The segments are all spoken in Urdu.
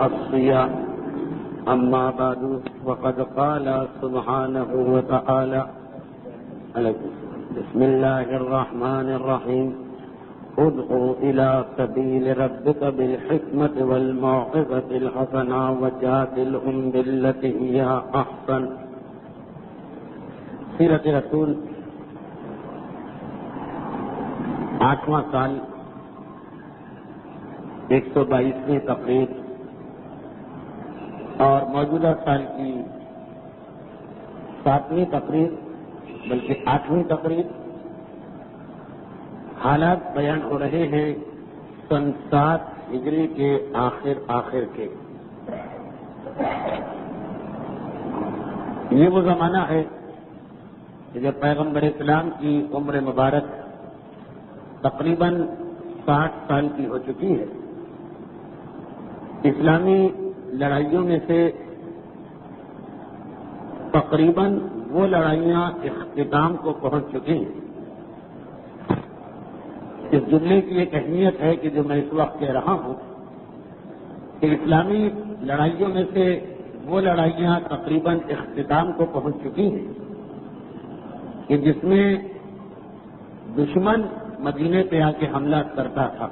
الصيام. أما بعد وقد قال سبحانه وتعالى: بسم الله الرحمن الرحيم. ادعو إلى سبيل ربك بالحكمة والموعظة الحسنة وجادلهم بالتي هي أحسن. سیرت رسول 8واں سال 122ویں تقریب اور موجودہ سال کی 7ویں تقریب بلکہ 8ویں تقریب. حالات بیان ہو رہے ہیں سن 7 ہجری کے آخر کے. یہ وہ زمانہ ہے کہ جب پیغمبر اسلام کی عمر مبارک تقریباً 60 سال کی ہو چکی ہے. اسلامی لڑائیوں میں سے تقریباً وہ لڑائیاں اختتام کو پہنچ چکی ہیں. اس جملے کی ایک اہمیت ہے کہ جو میں اس وقت کہہ رہا ہوں کہ اسلامی لڑائیوں میں سے وہ لڑائیاں تقریباً اختتام کو پہنچ چکی ہیں کہ جس میں دشمن مدینے پہ آ کے حملہ کرتا تھا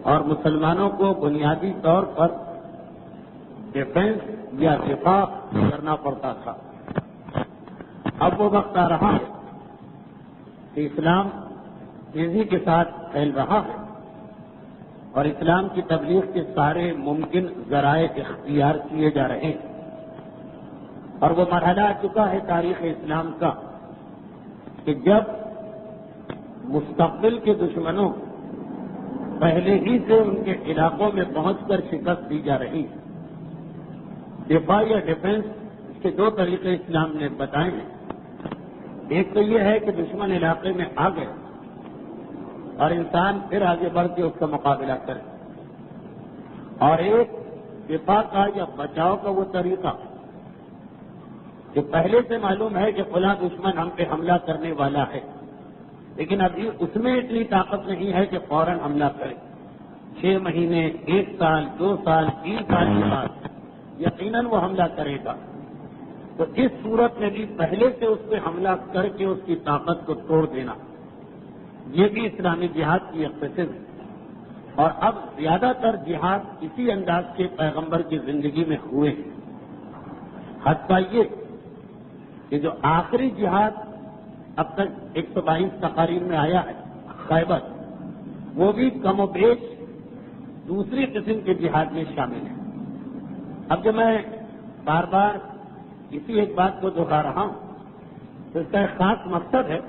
اور مسلمانوں کو بنیادی طور پر ڈیفینس یا دفاع کرنا پڑتا تھا. اب وہ وقت آ رہا ہے کہ اسلام تیزی کے ساتھ پھیل رہا ہے اور اسلام کی تبلیغ کے سارے ممکن ذرائع اختیار کیے جا رہے ہیں اور وہ مرحلہ آ چکا ہے تاریخ اسلام کا کہ جب مستقبل کے دشمنوں پہلے ہی سے ان کے علاقوں میں پہنچ کر شکست دی جا رہی ہے. دفاع یا ڈیفینس اس کے 2 طریقے اسلام نے بتائے ہیں. ایک تو یہ ہے کہ دشمن علاقے میں آ گئے اور انسان پھر آگے بڑھ کے اس کا مقابلہ کرے, اور ایک دفاع کا یا بچاؤ کا وہ طریقہ جو پہلے سے معلوم ہے کہ فلاں دشمن ہم پہ حملہ کرنے والا ہے لیکن ابھی اس میں اتنی طاقت نہیں ہے کہ فوراً حملہ کرے. 6 مہینے 1 سال 2 سال 3 سال کے بعد یقیناً وہ حملہ کرے گا. تو اس صورت میں بھی پہلے سے اس پہ حملہ کر کے اس کی طاقت کو توڑ دینا, یہ بھی اسلامی جہاد کی ایک قسم ہے. اور اب زیادہ تر جہاد اسی انداز کے پیغمبر کی زندگی میں ہوئے ہیں. حتیٰ یہ کہ جو آخری جہاد اب تک 122 تقاریر میں آیا ہے خیبر, وہ بھی کم و بیش دوسری قسم کے جہاد میں شامل ہے. اب جو میں بار بار اسی ایک بات کو دہرا رہا ہوں تو اس کا ایک خاص مقصد ہے,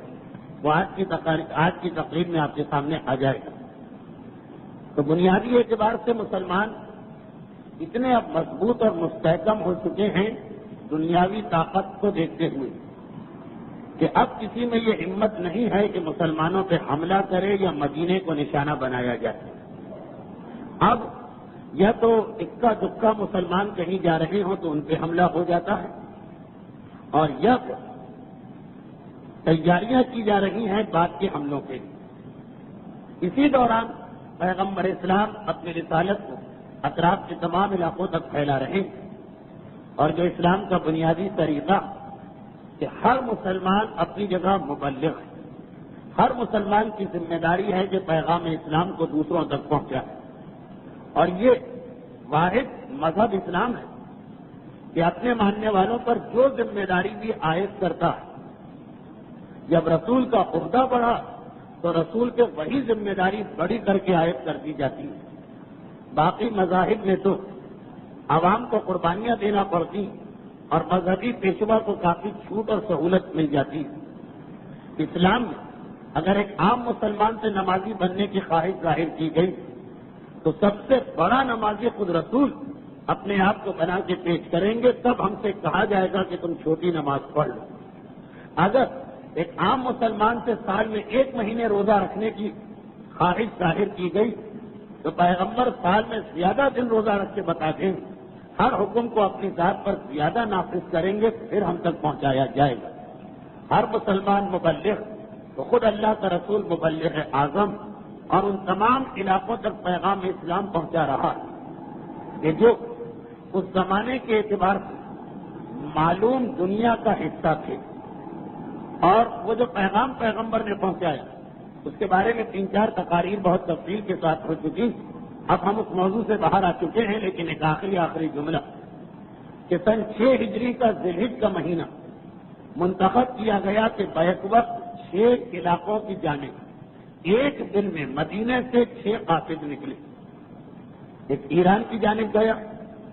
وہ آج کی تقریب میں آپ کے سامنے آ جائے گا. تو بنیادی اعتبار سے مسلمان اتنے اب مضبوط اور مستحکم ہو چکے ہیں دنیاوی طاقت کو دیکھتے ہوئے کہ اب کسی میں یہ ہمت نہیں ہے کہ مسلمانوں پہ حملہ کرے یا مدینے کو نشانہ بنایا جائے. اب یا تو اکا دکا مسلمان کہیں جا رہے ہوں تو ان پہ حملہ ہو جاتا ہے, اور یا تیاریاں کی جا رہی ہیں بعد کے حملوں کے. اسی دوران پیغمبر اسلام اپنی رسالت کو اطراف کے تمام علاقوں تک پھیلا رہے ہیں, اور جو اسلام کا بنیادی طریقہ کہ ہر مسلمان اپنی جگہ مبلغ ہے, ہر مسلمان کی ذمہ داری ہے کہ پیغام اسلام کو دوسروں تک پہنچائے. اور یہ واحد مذہب اسلام ہے کہ اپنے ماننے والوں پر جو ذمہ داری بھی عائد کرتا ہے, جب رسول کا عہدہ بڑھا تو رسول کے وہی ذمہ داری بڑی کر کے عائد کر دی جاتی ہے. باقی مذاہب میں تو عوام کو قربانیاں دینا پڑتی اور مذہبی پیشوا کو کافی چھوٹ اور سہولت مل جاتی ہے. اسلام میں اگر ایک عام مسلمان سے نمازی بننے کی خواہش ظاہر کی گئی تو سب سے بڑا نمازی خود رسول اپنے آپ کو بنا کے پیش کریں گے, تب ہم سے کہا جائے گا کہ تم چھوٹی نماز پڑھ لو. اگر ایک عام مسلمان سے سال میں 1 مہینے روزہ رکھنے کی خواہش ظاہر کی گئی تو پیغمبر سال میں زیادہ دن روزہ رکھ کے بتا دیں, ہر حکم کو اپنی ذات پر زیادہ نافذ کریں گے, پھر ہم تک پہنچایا جائے گا. ہر مسلمان مبلغ تو خود اللہ کا رسول مبلغ اعظم اور ان تمام علاقوں تک پیغام اسلام پہنچا رہا ہے. کہ جو اس زمانے کے اعتبار سے معلوم دنیا کا حصہ تھے، اور وہ جو پیغام پیغمبر نے پہنچایا اس کے بارے میں 3-4 تقاریر بہت تفصیل کے ساتھ ہو چکی. اب ہم اس موضوع سے باہر آ چکے ہیں، لیکن ایک آخری جملہ کہ سن 6 ہجری کا ذی الحجہ کا مہینہ منتخب کیا گیا کہ بیک وقت 6 علاقوں کی جانب ایک دن میں مدینے سے 6 قاصد نکلے. ایک ایران کی جانب گیا،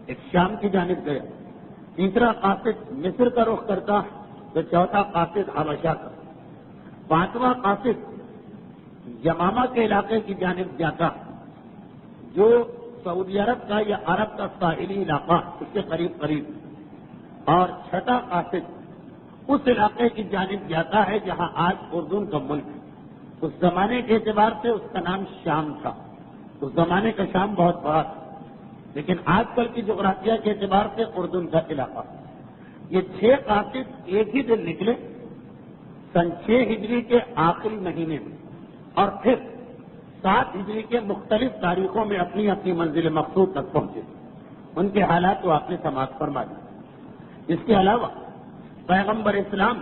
ایک شام کی جانب گیا، تیسرا قاصد مصر کا رخ کرتا تو چوتھا قاصد حبشہ کا، 5واں قاصد یمامہ کے علاقے کی جانب جاتا جو سعودی عرب کا یا عرب کا ساحلی علاقہ اس کے قریب، اور 6واں قاصد اس علاقے کی جانب جاتا ہے جہاں آج اردن کا ملک ہے. اس زمانے کے اعتبار سے اس کا نام شام تھا. اس زمانے کا شام بہت بڑا تھا، لیکن آج کل کی جغرافیہ کے اعتبار سے اردن کا علاقہ. یہ 6 قاصد ایک ہی دن نکلے سن 6 ہجری کے آخری مہینے میں، اور پھر 7 ہجری کے مختلف تاریخوں میں اپنی اپنی منزل مقصود تک پہنچے. ان کے حالات تو آپ نے سماعت فرما دی. اس کے علاوہ پیغمبر اسلام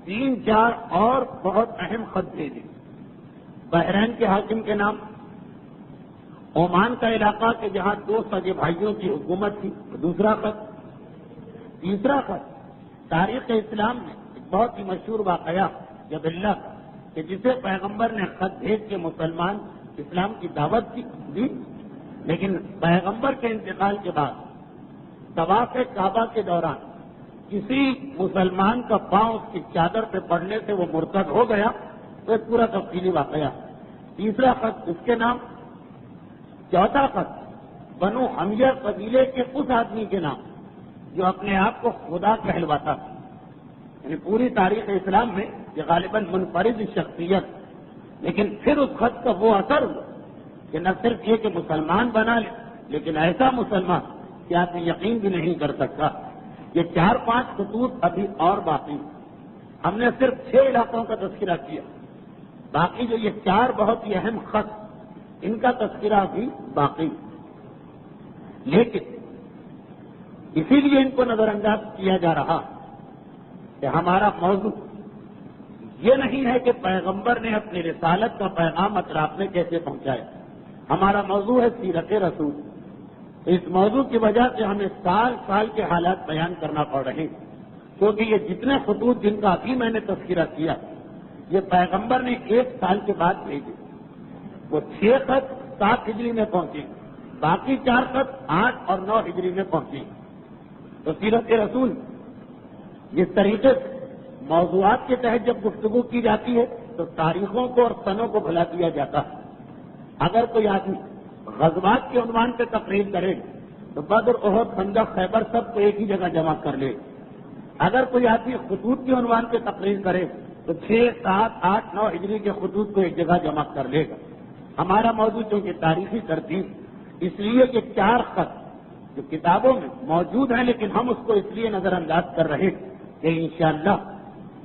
3-4 اور بہت اہم خط بھیجے. بحرین کے حاکم کے نام، عمان کا علاقہ کہ جہاں 2 سگے بھائیوں کی حکومت تھی، دوسرا خط. تیسرا خط تاریخ اسلام میں ایک بہت ہی مشہور واقعہ جب اللہ کہ جسے پیغمبر نے خط بھیج کے مسلمان اسلام کی دعوت دی، لیکن پیغمبر کے انتقال کے بعد طواف کعبہ کے دوران کسی مسلمان کا پاؤں اس کی چادر پہ پڑنے سے وہ مرتد ہو گیا. تو ایک پورا تفصیلی واقعہ. تیسرا خط اس کے نام، چوتھا خط بنو حمیہ قبیلے کے اس آدمی کے نام جو اپنے آپ کو خدا کہلواتا تھا. یعنی پوری تاریخ اسلام میں یہ غالباً منفرد شخصیت، لیکن پھر اس خط کا وہ اثر ہوا کہ نہ صرف یہ کہ مسلمان بنا لے، لیکن ایسا مسلمان کہ آدمی یقین بھی نہیں کر سکتا. یہ 4-5 خطوط ابھی اور باقی. ہم نے صرف 6 علاقوں کا تذکرہ کیا، باقی جو یہ 4 بہت ہی اہم خط ان کا تذکرہ بھی باقی. لیکن اسی لیے ان کو نظر انداز کیا جا رہا کہ ہمارا موضوع یہ نہیں ہے کہ پیغمبر نے اپنی رسالت کا پیغام اطراف میں کیسے پہنچایا. ہمارا موضوع ہے سیرت رسول. اس موضوع کی وجہ سے ہمیں سال سال کے حالات بیان کرنا پڑ رہے ہیں، کیونکہ یہ جتنے خطوط جن کا ابھی میں نے تذکرہ کیا یہ پیغمبر نے 1 سال کے بعد بھیجے. وہ 6 خط 7 ہجری میں پہنچے، باقی 4 خط 8 اور 9 ہجری میں پہنچے. تو سیرت رسول جس طریقے سے موضوعات کے تحت جب گفتگو کی جاتی ہے تو تاریخوں کو اور سنوں کو بھلا دیا جاتا ہے. اگر کوئی آدمی غزوات کے عنوان پہ تقریر کرے تو بدر، احد، خندق، خیبر سب کو ایک ہی جگہ جمع کر لے. اگر کوئی آدمی خطوط کے عنوان پہ تقریر کرے تو 6، 7، 8، 9 ہجری کے خطوط کو ایک جگہ جمع کر لے گا. ہمارا موضوع چونکہ تاریخی ترتیب، اس لیے یہ 4 خط جو کتابوں میں موجود ہیں، لیکن ہم اس کو اس لیے نظر انداز کر رہے ہیں کہ انشاءاللہ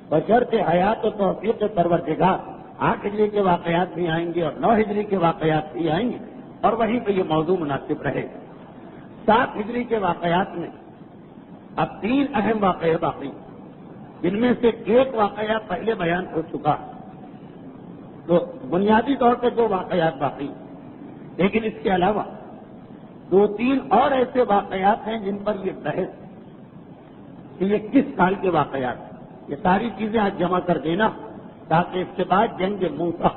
بشرط حیات و توفیق پروردگار 8 ہجری کے واقعات بھی آئیں گے اور 9 ہجری کے واقعات بھی آئیں گے، اور وہیں پہ یہ موضوع مناسب رہے. 7 ہجری کے واقعات میں اب 3 اہم واقعے باقی، جن میں سے ایک واقعہ پہلے بیان ہو چکا، تو بنیادی طور پہ 2 واقعات باقی. لیکن اس کے علاوہ 2-3 اور ایسے واقعات ہیں جن پر یہ بحث کہ یہ کس سال کے واقعات ہیں. یہ ساری چیزیں آج جمع کر دینا تاکہ اس کے بعد جنگ موسیٰ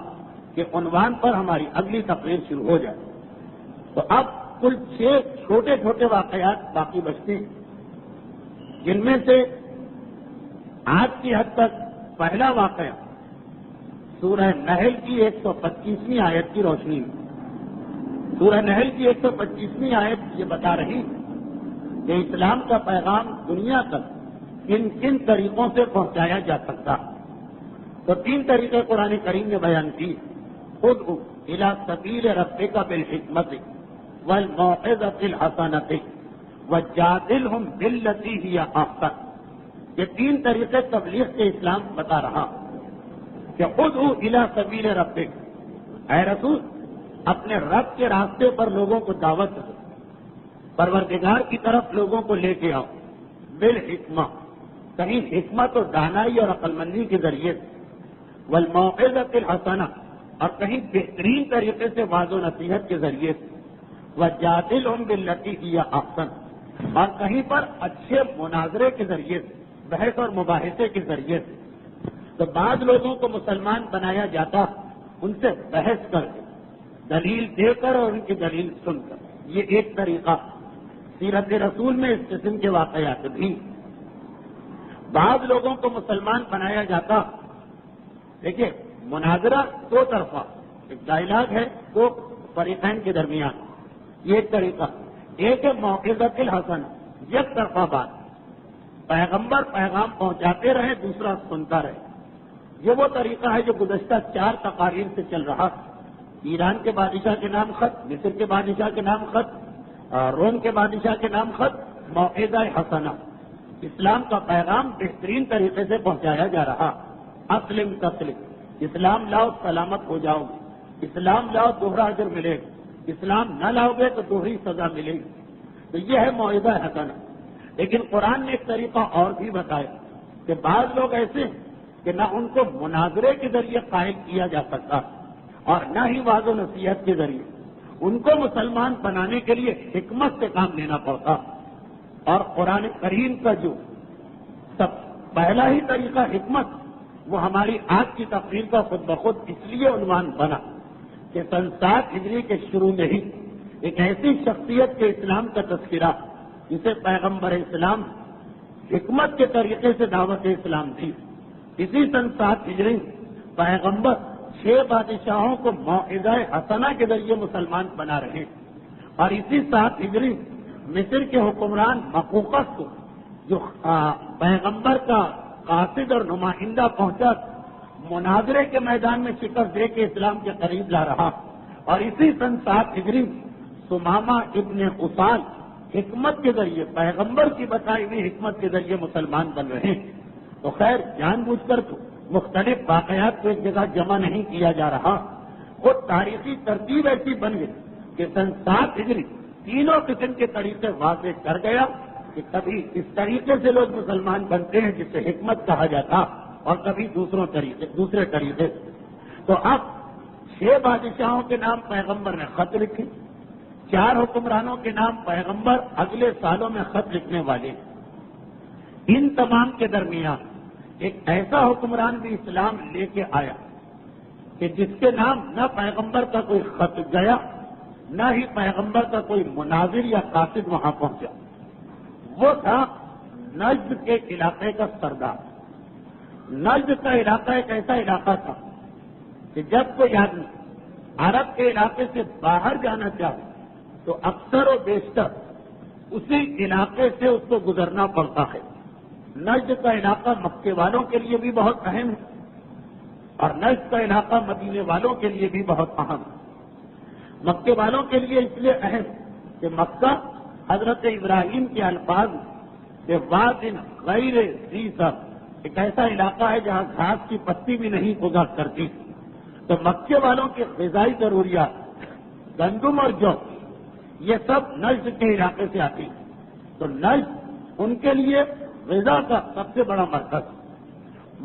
کے عنوان پر ہماری اگلی تقریر شروع ہو جائے. تو اب کل 6 چھوٹے چھوٹے واقعات باقی بچتے ہیں، جن میں سے آج کی حد تک پہلا واقعہ سورہ نحل کی 125ویں آیت کی روشنی میں. سورہ نحل کی 125ویں آیت یہ بتا رہی کہ اسلام کا پیغام دنیا تک کن کن طریقوں سے پہنچایا جا سکتا. تو 3 طریقے قرآن کریم نے بیان کی. ادعو الی سبیل ربک بالحکمت والموعظۃ الحسنۃ وجادلہم باللتی ہی احسن. یہ 3 طریقے تبلیغ کے اسلام بتا رہا کہ ادعو الی سبیل ربک، اے رسول اپنے رب کے راستے پر لوگوں کو دعوت دو. پروردگار کی طرف لوگوں کو لے کے آؤ بالحکمہ، کہیں حکمت و دانائی اور عقل مندی کے ذریعے سے، والموعظۃ الحسنہ، اور کہیں بہترین طریقے سے واضح و نصیحت کے ذریعے سے، وجادلہم باللتی ہی احسن، اور کہیں پر اچھے مناظرے کے ذریعے سے، بحث اور مباحثے کے ذریعے سے۔ تو بعض لوگوں کو مسلمان بنایا جاتا ان سے بحث کر کے، دلیل دے کر اور ان کی دلیل سن کر، یہ ایک طریقہ۔ سیرت رسول میں اس قسم کے واقعات بھی۔ بعض لوگوں کو مسلمان بنایا جاتا، دیکھیے مناظرہ دو طرفہ، ایک ڈائلاگ ہے دو فریقین کے درمیان، یہ ایک طریقہ۔ ایک ہے موعظۃ الحسن، یک طرفہ بات، پیغمبر پیغام پہنچاتے رہے، دوسرا سنتا رہے۔ یہ وہ طریقہ ہے جو گزشتہ 4 تقاریر سے چل رہا۔ ایران کے بادشاہ کے نام خط، مصر کے بادشاہ کے نام خط، روم کے بادشاہ کے نام خط، موعظہ حسنہ، اسلام کا پیغام بہترین طریقے سے پہنچایا جا رہا۔ اسلم تسلم، اسلام لاؤ سلامت ہو جاؤ گے، اسلام لاؤ دوہرا اجر ملے گا، اسلام نہ لاؤ گے تو دوہری سزا ملے گی۔ تو یہ ہے موعظہ حسنہ۔ لیکن قرآن نے ایک طریقہ اور بھی بتایا کہ بعض لوگ ایسے ہیں کہ نہ ان کو مناظرے کے ذریعے قائل کیا جا سکتا اور نہ ہی واضح و نصیحت کے ذریعے، ان کو مسلمان بنانے کے لیے حکمت سے کام لینا پڑتا۔ اور قرآن کریم کا جو سب پہلا ہی طریقہ حکمت، وہ ہماری آج کی تقریر کا خود بخود اس لیے عنوان بنا کہ 7 ہجری کے شروع میں ہی ایک ایسی شخصیت کے اسلام کا تذکرہ جسے پیغمبر اسلام حکمت کے طریقے سے دعوت اسلام دی۔ اسی 7 ہجری پیغمبر 6 بادشاہوں کو موعظہ حسنہ کے ذریعے مسلمان بنا رہے، اور اسی 7 ہجری مصر کے حکمران مقوقس کو جو پیغمبر کا قاصد اور نمائندہ پہنچا مناظرے کے میدان میں شکست دے کے اسلام کے قریب لا رہا، اور اسی 7 ہجری ثمامہ ابن قصال حکمت کے ذریعے، پیغمبر کی بتائی ہوئی حکمت کے ذریعے مسلمان بن رہے ہیں۔ تو خیر جان بوجھ کر تو مختلف واقعات کو ایک جگہ جمع نہیں کیا جا رہا، خود تاریخی ترتیب ایسی بن گئی کہ 7 ہجری تینوں قسم کے طریقے واضح کر گیا کہ کبھی اس طریقے سے لوگ مسلمان بنتے ہیں جسے حکمت کہا جاتا، اور کبھی دوسرے طریقے سے۔ تو اب 6 بادشاہوں کے نام پیغمبر نے خط لکھے، 4 حکمرانوں کے نام پیغمبر اگلے سالوں میں خط لکھنے والے۔ ان تمام کے درمیان ایک ایسا حکمران بھی اسلام لے کے آیا کہ جس کے نام نہ پیغمبر کا کوئی خط گیا، نہ ہی پیغمبر کا کوئی مناظر یا قاصد وہاں پہنچا۔ وہ تھا نجد کے علاقے کا سردار۔ نجد کا علاقہ ایک ایسا علاقہ تھا کہ جب کوئی آدمی عرب کے علاقے سے باہر جانا چاہے تو اکثر و بیشتر اسی علاقے سے اس کو گزرنا پڑتا ہے۔ نجد کا علاقہ مکے والوں کے لیے بھی بہت اہم ہے، اور نجد کا علاقہ مدینے والوں کے لیے بھی بہت اہم ہے۔ مکے والوں کے لیے اس لیے اہم کہ مکہ حضرت ابراہیم کے الفاظ کہ وادن غیر ذی زرع، ایک ایسا علاقہ ہے جہاں گھاس کی پتی بھی نہیں اگا کرتی، تو مکے والوں کی غذائی ضروریات گندم اور جو یہ سب نجد کے علاقے سے آتی ہے۔ تو نجد ان کے لیے غذا کا سب سے بڑا مرکز۔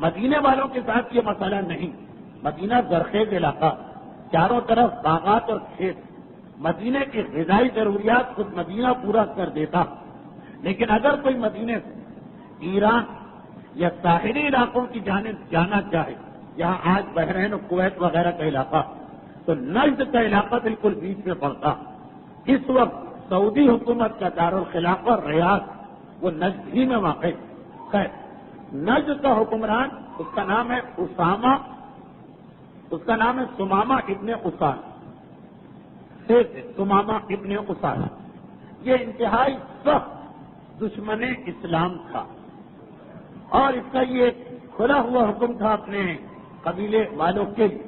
مدینے والوں کے ساتھ یہ مسئلہ نہیں، مدینہ زرخیز علاقہ، چاروں طرف باغات اور کھیت، مدینے کی غذائی ضروریات خود مدینہ پورا کر دیتا۔ لیکن اگر کوئی مدینے سے ایران یا ساحلی علاقوں کی جانب جانا چاہے، جہاں آج بحرین و کویت وغیرہ کا علاقہ، تو نجد کا علاقہ بالکل بیچ میں پڑتا۔ اس وقت سعودی حکومت کا دارالخلافہ ریاض وہ نجد ہی میں واقع ہے۔ نجد کا حکمران اس کا نام ہے ثمامہ ابن قصال، ثمامہ ابن قصال۔ یہ انتہائی سخت دشمن اسلام تھا، اور اس کا یہ کھلا ہوا حکم تھا اپنے قبیلے والوں کے لیے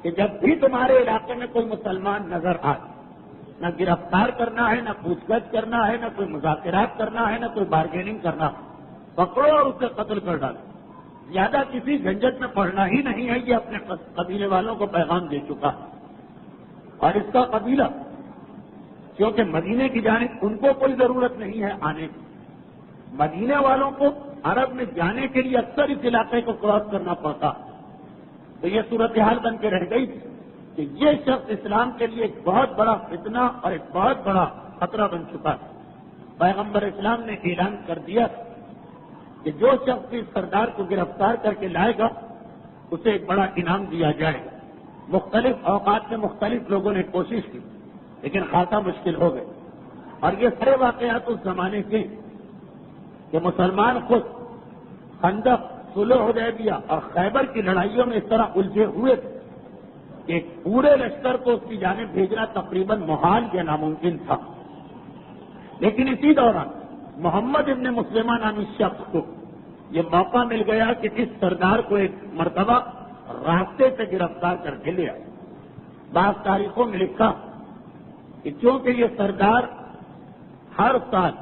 کہ جب بھی تمہارے علاقے میں کوئی مسلمان نظر آئے، نہ گرفتار کرنا ہے، نہ پوچھ گچھ کرنا ہے، نہ کوئی مذاکرات کرنا ہے، نہ کوئی بارگیننگ کرنا ہے، پکڑو اور اسے قتل کر ڈالو۔ زیادہ کسی جھنجٹ میں پڑنا ہی نہیں ہے، یہ اپنے قبیلے والوں کو پیغام دے چکا۔ اور اس کا قبیلہ کیونکہ مدینے کی جانب ان کو کوئی ضرورت نہیں ہے آنے کی. مدینے والوں کو عرب میں جانے کے لیے اکثر اس علاقے کو کراس کرنا پڑتا. تو یہ صورتحال بن کے رہ گئی تھی کہ یہ شخص اسلام کے لیے ایک بہت بڑا فتنہ اور ایک بہت بڑا خطرہ بن چکا ہے. پیغمبر اسلام نے اعلان کر دیا کہ جو شخص اس سردار کو گرفتار کر کے لائے گا اسے ایک بڑا انعام دیا جائے گا. مختلف اوقات میں مختلف لوگوں نے کوشش کی لیکن خاصا مشکل ہو گئے. اور یہ سارے واقعات اس زمانے کے کہ مسلمان خود خندق، صلح حدیبیہ اور خیبر کی لڑائیوں میں اس طرح الجھے ہوئے تھے کہ ایک پورے لشکر کو اس کی جانب بھیجنا تقریباً محال یا ناممکن تھا. لیکن اسی دوران محمد ابن مسلمہ نامی شخص کو یہ موقع مل گیا کہ اس سردار کو ایک مرتبہ راستے سے گرفتار کر کے لے آئے. بعض تاریخوں میں لکھا کہ چونکہ یہ سردار ہر سال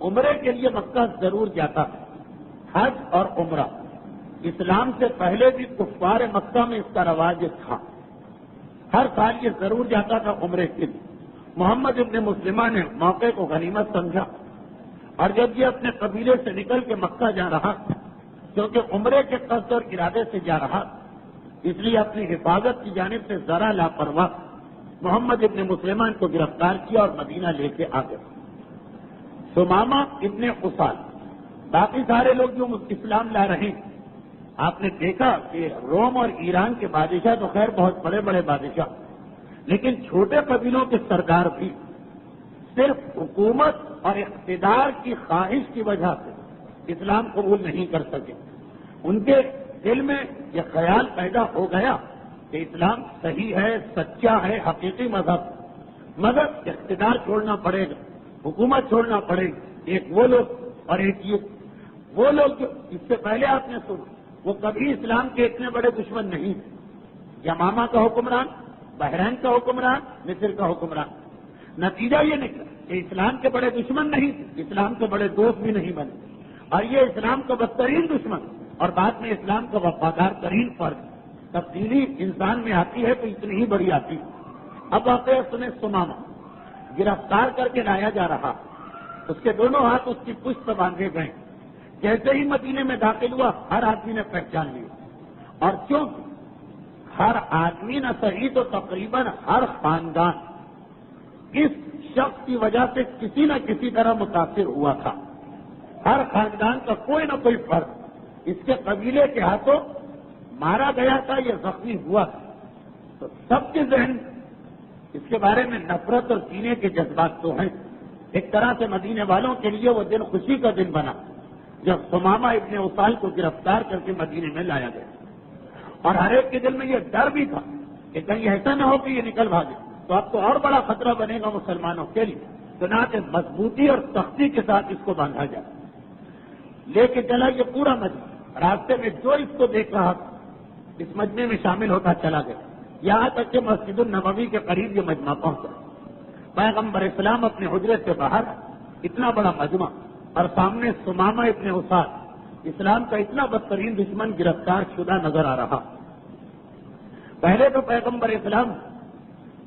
عمرے کے لیے مکہ ضرور جاتا ہے، حج اور عمرہ اسلام سے پہلے بھی کفار مکہ میں اس کا رواج تھا. ہر سال یہ ضرور جاتا تھا عمرے کے لیے. محمد ابن مسلمہ نے موقع کو غنیمت سمجھا اور جب یہ اپنے قبیلے سے نکل کے مکہ جا رہا کیونکہ عمرے کے قصد اور ارادے سے جا رہا اس لیے اپنی حفاظت کی جانب سے ذرا لاپرواہ محمد ابن مسلمہ کو گرفتار کیا اور مدینہ لے کے آ گئے. ثمامہ ابن اسال باقی سارے لوگ جو اسلام لا رہے ہیں آپ نے دیکھا کہ روم اور ایران کے بادشاہ تو خیر بہت بڑے بڑے بادشاہ لیکن چھوٹے قبیلوں کے سردار بھی صرف حکومت اور اقتدار کی خواہش کی وجہ سے اسلام قبول نہیں کر سکے. ان کے دل میں یہ خیال پیدا ہو گیا کہ اسلام صحیح ہے، سچا ہے، حقیقی مذہب، مگر اقتدار چھوڑنا پڑے گا، حکومت چھوڑنا پڑے گی. ایک وہ لوگ اور ایک یہ وہ لوگ جو اس سے پہلے آپ نے سنا وہ کبھی اسلام کے اتنے بڑے دشمن نہیں تھے. یمامہ کا حکمران، بحرین کا حکمران، مصر کا حکمران. نتیجہ یہ نکلا کہ اسلام کے بڑے دشمن نہیں تھے، اسلام کے بڑے دوست بھی نہیں بنے اور یہ اسلام کا بدترین دشمن اور بعد میں اسلام کا وفادار ترین فرد. تبدیلی انسان میں آتی ہے تو اتنی ہی بڑی آتی ہے. اب واقعہ سنیں. ثمامہ گرفتار کر کے لایا جا رہا، اس کے دونوں ہاتھ اس کی پشت پر باندھے گئے. جیسے ہی مدینے میں داخل ہوا ہر آدمی نے پہچان لیا اور کیونکہ ہر آدمی نہ صحیح تو تقریباً ہر خاندان اس شخص کی وجہ سے کسی نہ کسی طرح متاثر ہوا تھا. ہر خاندان کا کوئی نہ کوئی فرد اس کے قبیلے کے ہاتھوں مارا گیا تھا یا زخمی ہوا تھا. تو سب کے ذہن اس کے بارے میں نفرت اور کینے کے جذبات تو ہیں. ایک طرح سے مدینے والوں کے لیے وہ دن خوشی کا دن بنا جب ثمامہ ابن اسال کو گرفتار کر کے مدینے میں لایا گیا. اور ہر ایک کے دل میں یہ ڈر بھی تھا کہ کہیں ایسا نہ ہو کہ یہ نکل بھاگے تو اب تو اور بڑا خطرہ بنے گا مسلمانوں کے لیے. چنانچہ مضبوطی اور سختی کے ساتھ اس کو باندھا جائے. لے کے چلا یہ پورا مجمع. راستے میں جو اس کو دیکھ رہا تھا اس مجمع میں شامل ہوتا چلا گیا. یہاں تک کہ مسجد النبوی کے قریب یہ مجمع پہنچا. پیغمبر اسلام اپنے حجرے سے باہر، اتنا بڑا مجمع اور سامنے ثمامہ ابن اسال اسلام کا اتنا بدترین دشمن گرفتار شدہ نظر آ رہا. پہلے تو پیغمبر اسلام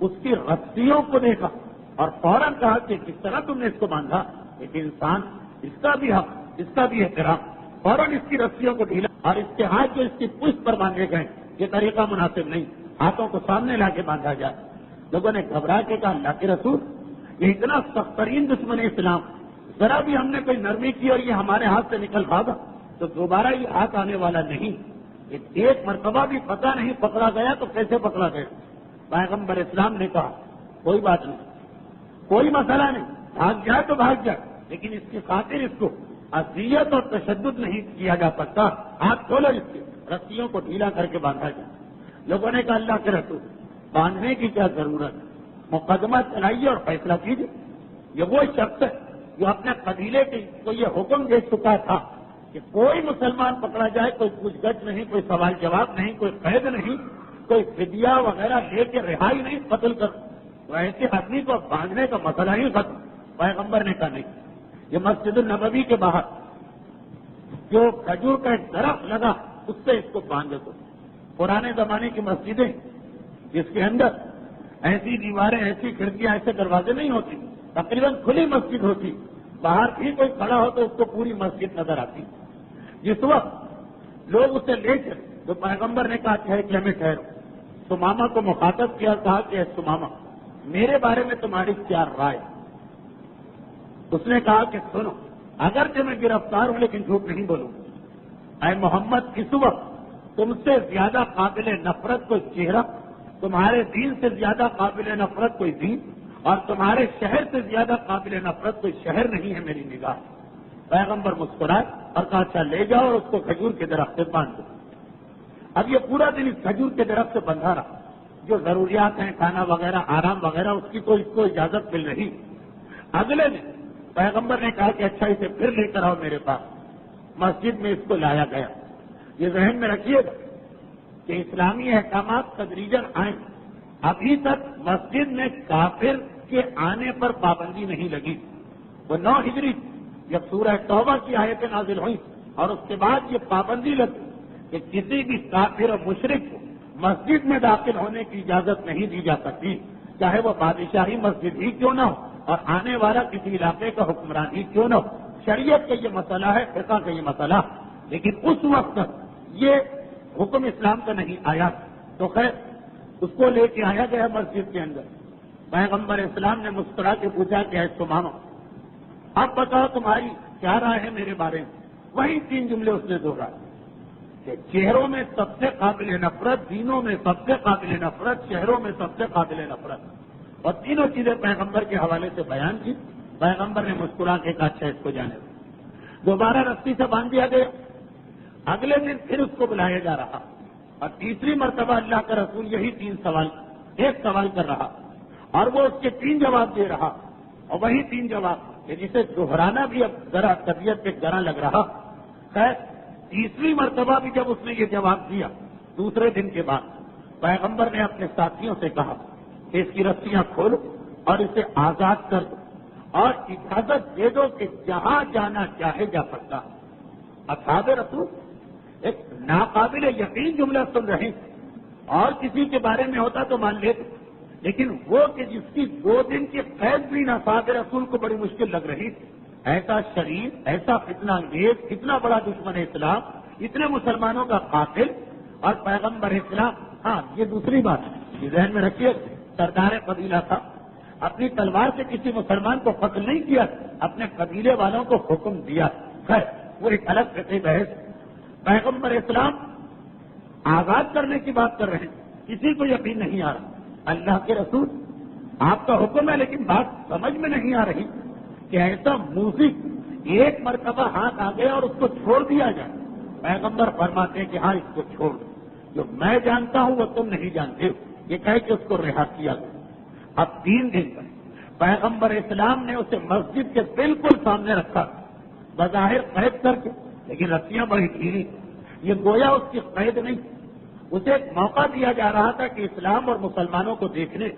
اس کی رسیوں کو دیکھا اور فوراً کہا کہ کس طرح تم نے اس کو باندھا. ایک انسان، اس کا بھی حق، اس کا بھی احترام. فوراً اس کی رسیوں کو ڈھیلا اور اس کے ہاتھ جو اس کی پشت پر باندھے گئے یہ طریقہ مناسب نہیں، ہاتھوں کو سامنے لا کے باندھا جائے. لوگوں نے گھبرا کے کہا اللہ کے رسول یہ اتنا سخت ترین دشمن ہے اسلام، ذرا بھی ہم نے کوئی نرمی کی اور یہ ہمارے ہاتھ سے نکل بھاگا تو دوبارہ یہ ہاتھ آنے والا نہیں. ایک مرتبہ بھی پتہ نہیں پکڑا گیا تو کیسے پکڑا گیا. پیغمبر اسلام نے کہا کوئی بات نہیں، کوئی مسئلہ نہیں، بھاگ جائے تو بھاگ جائے لیکن اس کی خاطر اس کو اذیت اور تشدد نہیں کیا جا سکتا. ہاتھ کھولو، اس کے رسیوں کو ڈھیلا کر کے باندھا جائے. لوگوں نے کہا اللہ کے رسول باندھنے کی کیا ضرورت، مقدمہ چلائیے اور فیصلہ کیجیے. یہ وہ شخص ہے جو اپنے قبیلے کو یہ حکم دے چکا تھا کہ کوئی مسلمان پکڑا جائے کوئی پوچھ گچھ نہیں، کوئی سوال جواب نہیں، کوئی قید نہیں، کوئی فدیہ وغیرہ دے کے رہائی نہیں، قتل کر. تو ایسے آدمی کو باندھنے کا مسئلہ ہی ختم. پیغمبر نے کہا نہیں، یہ مسجد النبوی کے باہر جو کھجور کا ایک درخت لگا اس سے اس کو باندھ دو. پرانے زمانے کی مسجدیں جس کے اندر ایسی دیواریں، ایسی کھڑکیاں، ایسے دروازے نہیں ہوتی، تقریباً کھلی مسجد ہوتی، باہر بھی کوئی کھڑا ہو تو اس کو پوری مسجد نظر آتی. جس وقت لوگ اسے لے چلے تو پیغمبر نے کہا کہ ایک لمحے ٹھہرو. سمامہ کو مخاطب کیا، کہا کہ اے سمامہ میرے بارے میں تمہاری کیا رائے؟ اس نے کہا کہ سنو، اگرچہ میں گرفتار ہوں لیکن جھوٹ نہیں بولوں. اے محمد، اس وقت تم سے زیادہ قابل نفرت کوئی چہرہ، تمہارے دین سے زیادہ قابل نفرت کوئی دین، اور تمہارے شہر سے زیادہ قابل نفرت کوئی شہر نہیں ہے میری نگاہ. پیغمبر مسکرائے اور کہا اچھا لے جاؤ اور اس کو کھجور کے درخت سے باندھ دو. اب یہ پورا دن اس کھجور کے درخت سے بندھا رہا. جو ضروریات ہیں، کھانا وغیرہ، آرام وغیرہ، اس کی تو اس کو اجازت مل رہی. اگلے دن پیغمبر نے کہا کہ اچھا اسے پھر لے کر آؤ میرے پاس. مسجد میں اس کو لایا گیا. یہ ذہن میں رکھیے گا کہ اسلامی احکامات تدریجاً آئیں. ابھی تک مسجد میں کافر کے آنے پر پابندی نہیں لگی. وہ 9 ہجری جب سورہ توبہ کی آیتیں نازل ہوئیں اور اس کے بعد یہ پابندی لگی کہ کسی بھی کافر اور مشرک کو مسجد میں داخل ہونے کی اجازت نہیں دی جا سکتی، چاہے وہ بادشاہی مسجد ہی کیوں نہ ہو اور آنے والا کسی علاقے کا حکمران ہی کیوں نہ ہو. شریعت کا یہ مسئلہ ہے، فقہ کا یہ مسئلہ. لیکن اس وقت تک یہ حکم اسلام کا نہیں آیا. تو خیر اس کو لے کے آیا گیا مسجد کے اندر. پیغمبر اسلام نے مسکرا کے پوچھا کہ اے سمامہ اب بتاؤ تمہاری کیا رائے ہے میرے بارے میں. وہی 3 جملے اس نے دوہرائے کہ چہروں میں سب سے قابل نفرت، دینوں میں سب سے قابل نفرت، شہروں میں سب سے قابل نفرت. اور تینوں چیزیں پیغمبر کے حوالے سے بیان کی. پیغمبر نے مسکرا کے کہا اچھا اس کو جانے دو. دوبارہ رسی سے باندھ دیا گیا. اگلے دن پھر اس کو بلایا جا رہا اور تیسری مرتبہ اللہ کا رسول یہی 3 سوال، ایک سوال کر رہا اور وہ اس کے 3 جواب دے رہا اور وہی 3 جواب کہ جسے دہرانا بھی اب ذرا طبیعت پہ گرا لگ رہا. خیر تیسری مرتبہ بھی جب اس نے یہ جواب دیا دوسرے دن کے بعد پیغمبر نے اپنے ساتھیوں سے کہا کہ اس کی رسیاں کھولو اور اسے آزاد کر دو اور اجازت دے دو کہ جہاں جانا چاہے جا سکتا. اصحاب رسول ایک ناقابل یقین جملہ سن رہے ہیں. اور کسی کے بارے میں ہوتا تو مان لیتے، لیکن وہ کہ جس کی 2 دن کی قید بھی اصحاب رسول کو بڑی مشکل لگ رہی تھی. ایسا شریف، ایسا فتنہ انگیز، اتنا بڑا دشمن اسلام، اتنے مسلمانوں کا قاتل اور پیغمبر اسلام. ہاں یہ دوسری بات ہے، یہ ذہن میں رکھیے. سردار قبیلہ تھا، اپنی تلوار سے کسی مسلمان کو قتل نہیں کیا، اپنے قبیلے والوں کو حکم دیا. خیر وہ ایک الگ فقہی بحث. پیغمبر اسلام آزاد کرنے کی بات کر رہے ہیں، کسی کو یقین نہیں آ رہا. اللہ کے رسول آپ کا حکم ہے لیکن بات سمجھ میں نہیں آ رہی کہ ایسا موزک ایک مرتبہ ہاتھ آ گیا اور اس کو چھوڑ دیا جائے. پیغمبر فرماتے ہیں کہ ہاں اس کو چھوڑ دو، جو میں جانتا ہوں وہ تم نہیں جانتے ہو. یہ کہہ کے اس کو رہا کیا گیا. اب 3 دن تک پیغمبر اسلام نے اسے مسجد کے بالکل سامنے رکھا، بظاہر قید کر کے، لیکن رسیاں بڑی ڈھیلی. یہ گویا اس کی قید نہیں، اسے ایک موقع دیا جا رہا تھا کہ اسلام اور مسلمانوں کو دیکھنے.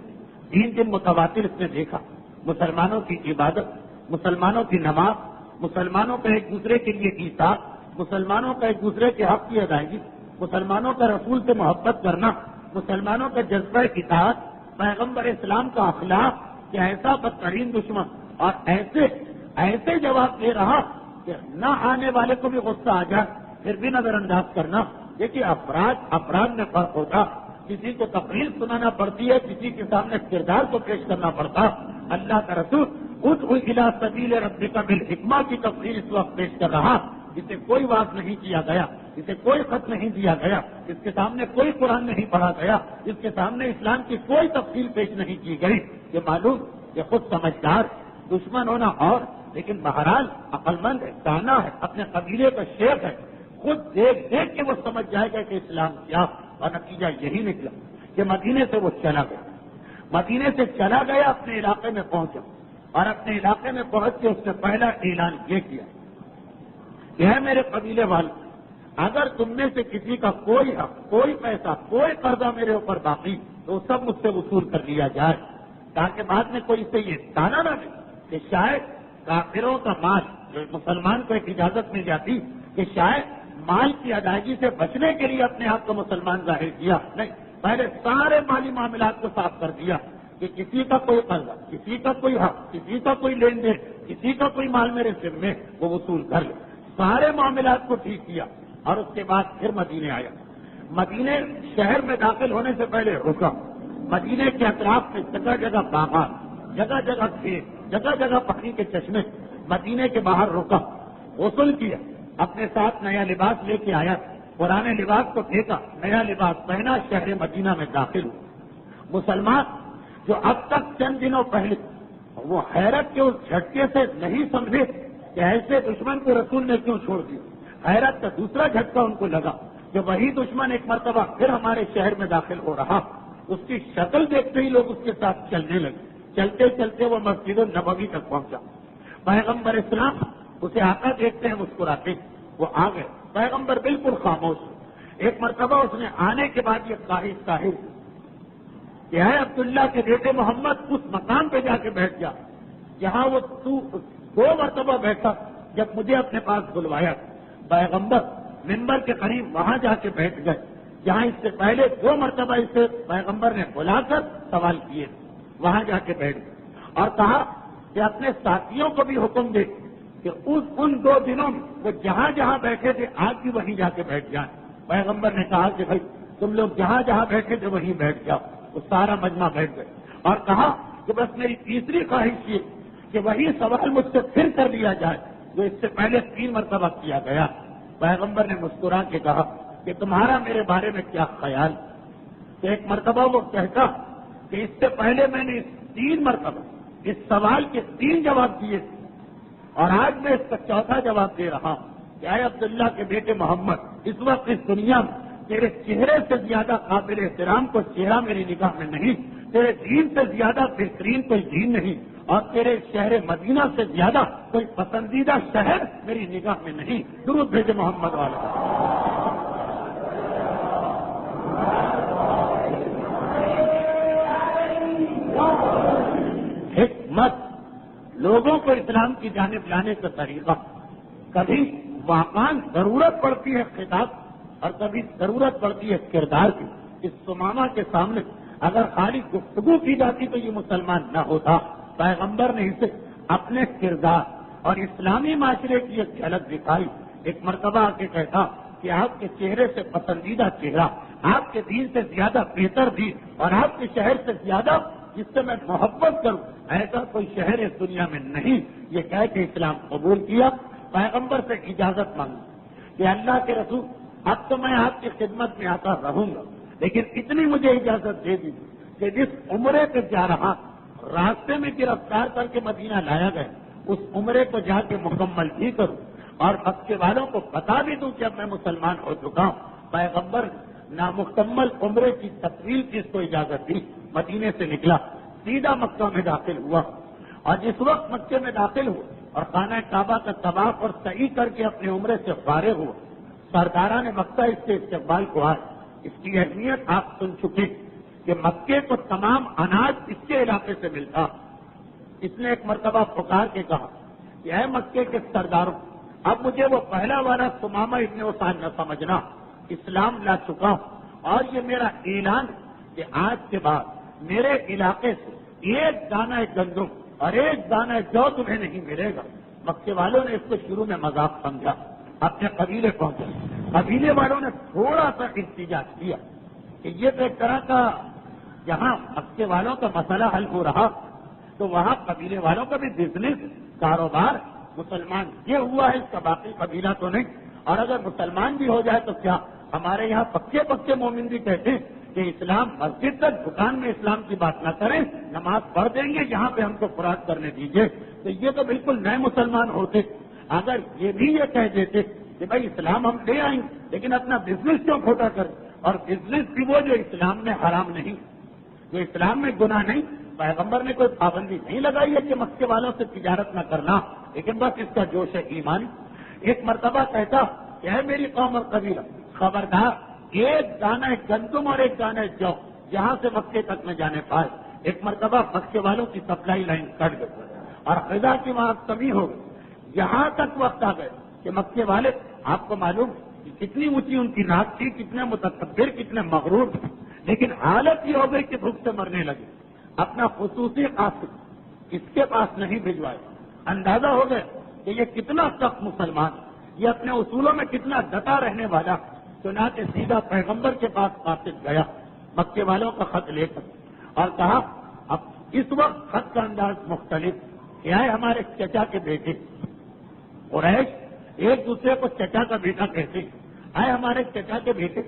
3 دن متواتر اس نے دیکھا مسلمانوں کی عبادت، مسلمانوں کی نماز، مسلمانوں کا ایک دوسرے کے لیے ایثار، مسلمانوں کا ایک دوسرے کے حق کی ادائیگی، مسلمانوں کا رسول سے محبت کرنا، مسلمانوں کا جذبہ اطاعت، پیغمبر اسلام کا اخلاق کہ ایسا بدترین دشمن اور ایسے جواب دے رہا کہ نہ آنے والے کو بھی غصہ آ جائے پھر بھی نظر انداز کرنا. دیکھیے افراد میں فرق ہوتا. کسی کو تقریر سنانا پڑتی ہے، کسی کے سامنے کردار کو پیش کرنا پڑتا. اللہ کا رسول ادعو الی سبیل ربک بالحکمہ کی تفسیر اس وقت پیش کر رہا. اسے کوئی واضح نہیں کیا گیا، اسے کوئی خط نہیں دیا گیا، اس کے سامنے کوئی قرآن نہیں پڑھا گیا، اس کے سامنے اسلام کی کوئی تفصیل پیش نہیں کی گئی. یہ معلوم یہ خود سمجھدار، دشمن ہونا اور لیکن بہرحال عقل مند ہے، دانا ہے، اپنے قبیلے کا شیخ ہے. خود دیکھ کے وہ سمجھ جائے گا کہ اسلام کیا. اور نتیجہ یہی نکلا کہ مدینے سے وہ چلا گیا. مدینے سے چلا گیا، اپنے علاقے میں پہنچا اور اپنے علاقے میں پہنچ کے اس نے پہلا اعلان یہ کیا کہ ہے میرے قبیلے والے، اگر تم میں سے کسی کا کوئی حق، کوئی پیسہ، کوئی قرضہ میرے اوپر باقی تو سب مجھ سے وصول کر لیا جائے، تاکہ بعد میں کوئی سے یہ تانا نہ دے کہ شاید کافروں کا مال، مسلمان کو ایک اجازت مل جاتی کہ شاید مال کی ادائیگی سے بچنے کے لیے اپنے آپ کو مسلمان ظاہر کیا. نہیں، پہلے سارے مالی معاملات کو صاف کر دیا کہ کسی کا کوئی قرضہ، کسی کا کوئی حق، کسی کا کوئی لین دین، کسی کا کوئی مال میرے سر میں، وہ وصول کر لے۔ سارے معاملات کو ٹھیک کیا اور اس کے بعد پھر مدینے آیا۔ مدینے شہر میں داخل ہونے سے پہلے رکا۔ مدینے کے اطراف میں جگہ جگہ باغات، جگہ جگہ کھیت، جگہ جگہ پانی کے چشمے، مدینے کے باہر رکا، غسل کیا، اپنے ساتھ نیا لباس لے کے آیا، پرانے لباس کو پھینکا، نیا لباس پہنا، شہر مدینہ میں داخل ہوا۔ مسلمان جو اب تک چند دنوں پہلے وہ حیرت کے اس جھٹکے سے نہیں سمجھے کہ ایسے دشمن کو رسول نے کیوں چھوڑ دیا، حیرت کا دوسرا جھٹکا ان کو لگا کہ وہی دشمن ایک مرتبہ پھر ہمارے شہر میں داخل ہو رہا۔ اس کی شکل دیکھتے ہی لوگ اس کے ساتھ چلنے لگے، چلتے چلتے وہ مسجد النبوی تک پہنچا۔ پیغمبر اسلام اسے آتا دیکھتے ہیں مسکراتے، وہ آ گئے، پیغمبر بالکل خاموش۔ ایک مرتبہ اس نے آنے کے بعد یہ خواہش ظاہر کہ ہے عبداللہ کے بیٹے محمد اس مقام پہ جا کے بیٹھ جا جہاں وہ تو 2 مرتبہ بیٹھا جب مجھے اپنے پاس بلوایا۔ پیغمبر منبر کے قریب وہاں جا کے بیٹھ گئے جہاں اس سے پہلے 2 مرتبہ اسے پیغمبر نے بلا کر سوال کیے، وہاں جا کے بیٹھ گئے اور کہا کہ اپنے ساتھیوں کو بھی حکم دے کہ ان 2 دنوں میں وہ جہاں جہاں بیٹھے تھے آج بھی وہیں جا کے بیٹھ جائیں۔ پیغمبر نے کہا کہ بھائی تم لوگ جہاں جہاں بیٹھے تھے وہیں بیٹھ جاؤ۔ وہ سارا مجمع بیٹھ گئے اور کہا کہ بس میری تیسری خواہش یہ کہ وہی سوال مجھ سے پھر کر لیا جائے جو اس سے پہلے 3 مرتبہ کیا گیا۔ پیغمبر نے مسکرا کے کہا کہ تمہارا میرے بارے میں کیا خیال؟ کہ ایک مرتبہ وہ کہتا کہ اس سے پہلے میں نے 3 مرتبہ اس سوال کے 3 جواب دیے اور آج میں اس کا 4تھا جواب دے رہا ہوں کہ اے عبداللہ کے بیٹے محمد، اس وقت اس دنیا میں تیرے چہرے سے زیادہ قابل احترام کوئی چہرہ میری نگاہ میں نہیں، تیرے دین سے زیادہ بہترین کوئی دین نہیں، اور تیرے شہر مدینہ سے زیادہ کوئی پسندیدہ شہر میری نگاہ میں نہیں۔ درود بھیجے محمد والا۔ حکمت، لوگوں کو اسلام کی جانب لانے کا طریقہ، کبھی واقعاً ضرورت پڑتی ہے خطاب اور کبھی ضرورت پڑتی ہے کردار کی۔ اس سمامہ کے سامنے اگر خالی گفتگو کی جاتی تو یہ مسلمان نہ ہوتا۔ پیغمبر نے اسے اپنے کردار اور اسلامی معاشرے کی ایک جھلک دکھائی۔ ایک مرتبہ آ کے کہتا کہ آپ کے چہرے سے پسندیدہ چہرہ، آپ کے دین سے زیادہ بہتر دین اور آپ کے شہر سے زیادہ جس سے میں محبت کروں ایسا کوئی شہر اس دنیا میں نہیں۔ یہ کہہ کے اسلام قبول کیا۔ پیغمبر سے اجازت مانگی کہ اللہ کے رسول اب تو میں آپ کی خدمت میں آتا رہوں گا، لیکن اتنی مجھے اجازت دے دیجیے کہ جس عمرے پہ جا رہا راستے میں گرفتار کر کے مدینہ لایا گیا اس عمرے کو جا کے مکمل بھی کروں اور مکے والوں کو بتا بھی دوں کہ اب میں مسلمان ہو چکا ہوں۔ پیغمبر نامکمل عمرے کی تفصیل کی اس کو اجازت دی، مدینے سے نکلا، سیدھا مکہ میں داخل ہوا اور جس وقت مکے میں داخل ہوا اور خانہ کعبہ کا طواف اور سعی کر کے اپنے عمرے سے فارغ ہوا، سرداران مکہ اس کے استقبال کو آئے۔ اس کی اہمیت آپ سن چکے کہ مکے کو تمام اناج اس کے علاقے سے ملتا۔ اس نے ایک مرتبہ پکار کے کہا کہ اے مکے کے سرداروں، اب مجھے وہ پہلا والا سمامہ ابن اسال نہ سمجھنا، اسلام لا چکا ہوں اور یہ میرا اعلان کہ آج کے بعد میرے علاقے سے ایک دانہ گندم اور ایک دانہ جو تمہیں نہیں ملے گا۔ مکے والوں نے اس کو شروع میں مذاق سمجھا، اپنے قبیلے پہنچے، قبیلے والوں نے تھوڑا سا احتجاج کیا کہ یہ تو ایک طرح کا جہاں مکے والوں کا مسئلہ حل ہو رہا تو وہاں قبیلے والوں کا بھی بزنس کاروبار، مسلمان یہ ہوا ہے اس کا باقی قبیلہ تو نہیں، اور اگر مسلمان بھی ہو جائے تو کیا؟ ہمارے یہاں پکے پکے مومن بھی کہتے ہیں کہ اسلام مسجد تک دکان میں اسلام کی بات نہ کریں، نماز پڑھ دیں گے، یہاں پہ ہم کو خوراک کرنے دیجیے۔ تو یہ تو بالکل نئے مسلمان ہوتے۔ اگر یہ بھی یہ کہہ دیتے کہ بھائی اسلام ہم لے آئیں لیکن اپنا بزنس کیوں کھوٹا کریں، اور بزنس بھی وہ جو اسلام میں حرام نہیں، جو اسلام میں گناہ نہیں، پیغمبر نے کوئی پابندی نہیں لگائی ہے کہ مکے والوں سے تجارت نہ کرنا، لیکن بس اس کا جوش ہے ایمان۔ ایک مرتبہ کہتا کہ ہے میری قوم اور قبیلہ، خبردار ایک دانہ گندم اور ایک دانہ جو جہاں سے مکے تک میں جانے پائے۔ ایک مرتبہ مکے والوں کی سپلائی لائن کٹ گئی اور غذا کی وہاں کمی ہو گئی، یہاں تک وقت آ گئے کہ مکے والے، آپ کو معلوم کہ کتنی اونچی ان کی ناک تھی، کتنے متکبر، کتنے مغرور، لیکن حالت یہ ہو گئی کہ بھوک سے مرنے لگے۔ اپنا خصوصی قاصد اس کے پاس نہیں بھجوائے. اندازہ ہو گیا کہ یہ کتنا سخت مسلمان، یہ اپنے اصولوں میں کتنا ڈٹا رہنے والا. چنانچہ سیدھا پیغمبر کے پاس قاصد گیا مکے والوں کا خط لے کر اور کہا اب اس وقت خط کا انداز مختلف. کیا ہے ہمارے چچا کے بیٹے؟ قریش ایک دوسرے کو چچا کا بیٹا کہتے ہیں. آئے ہمارے چچا کے بیٹے،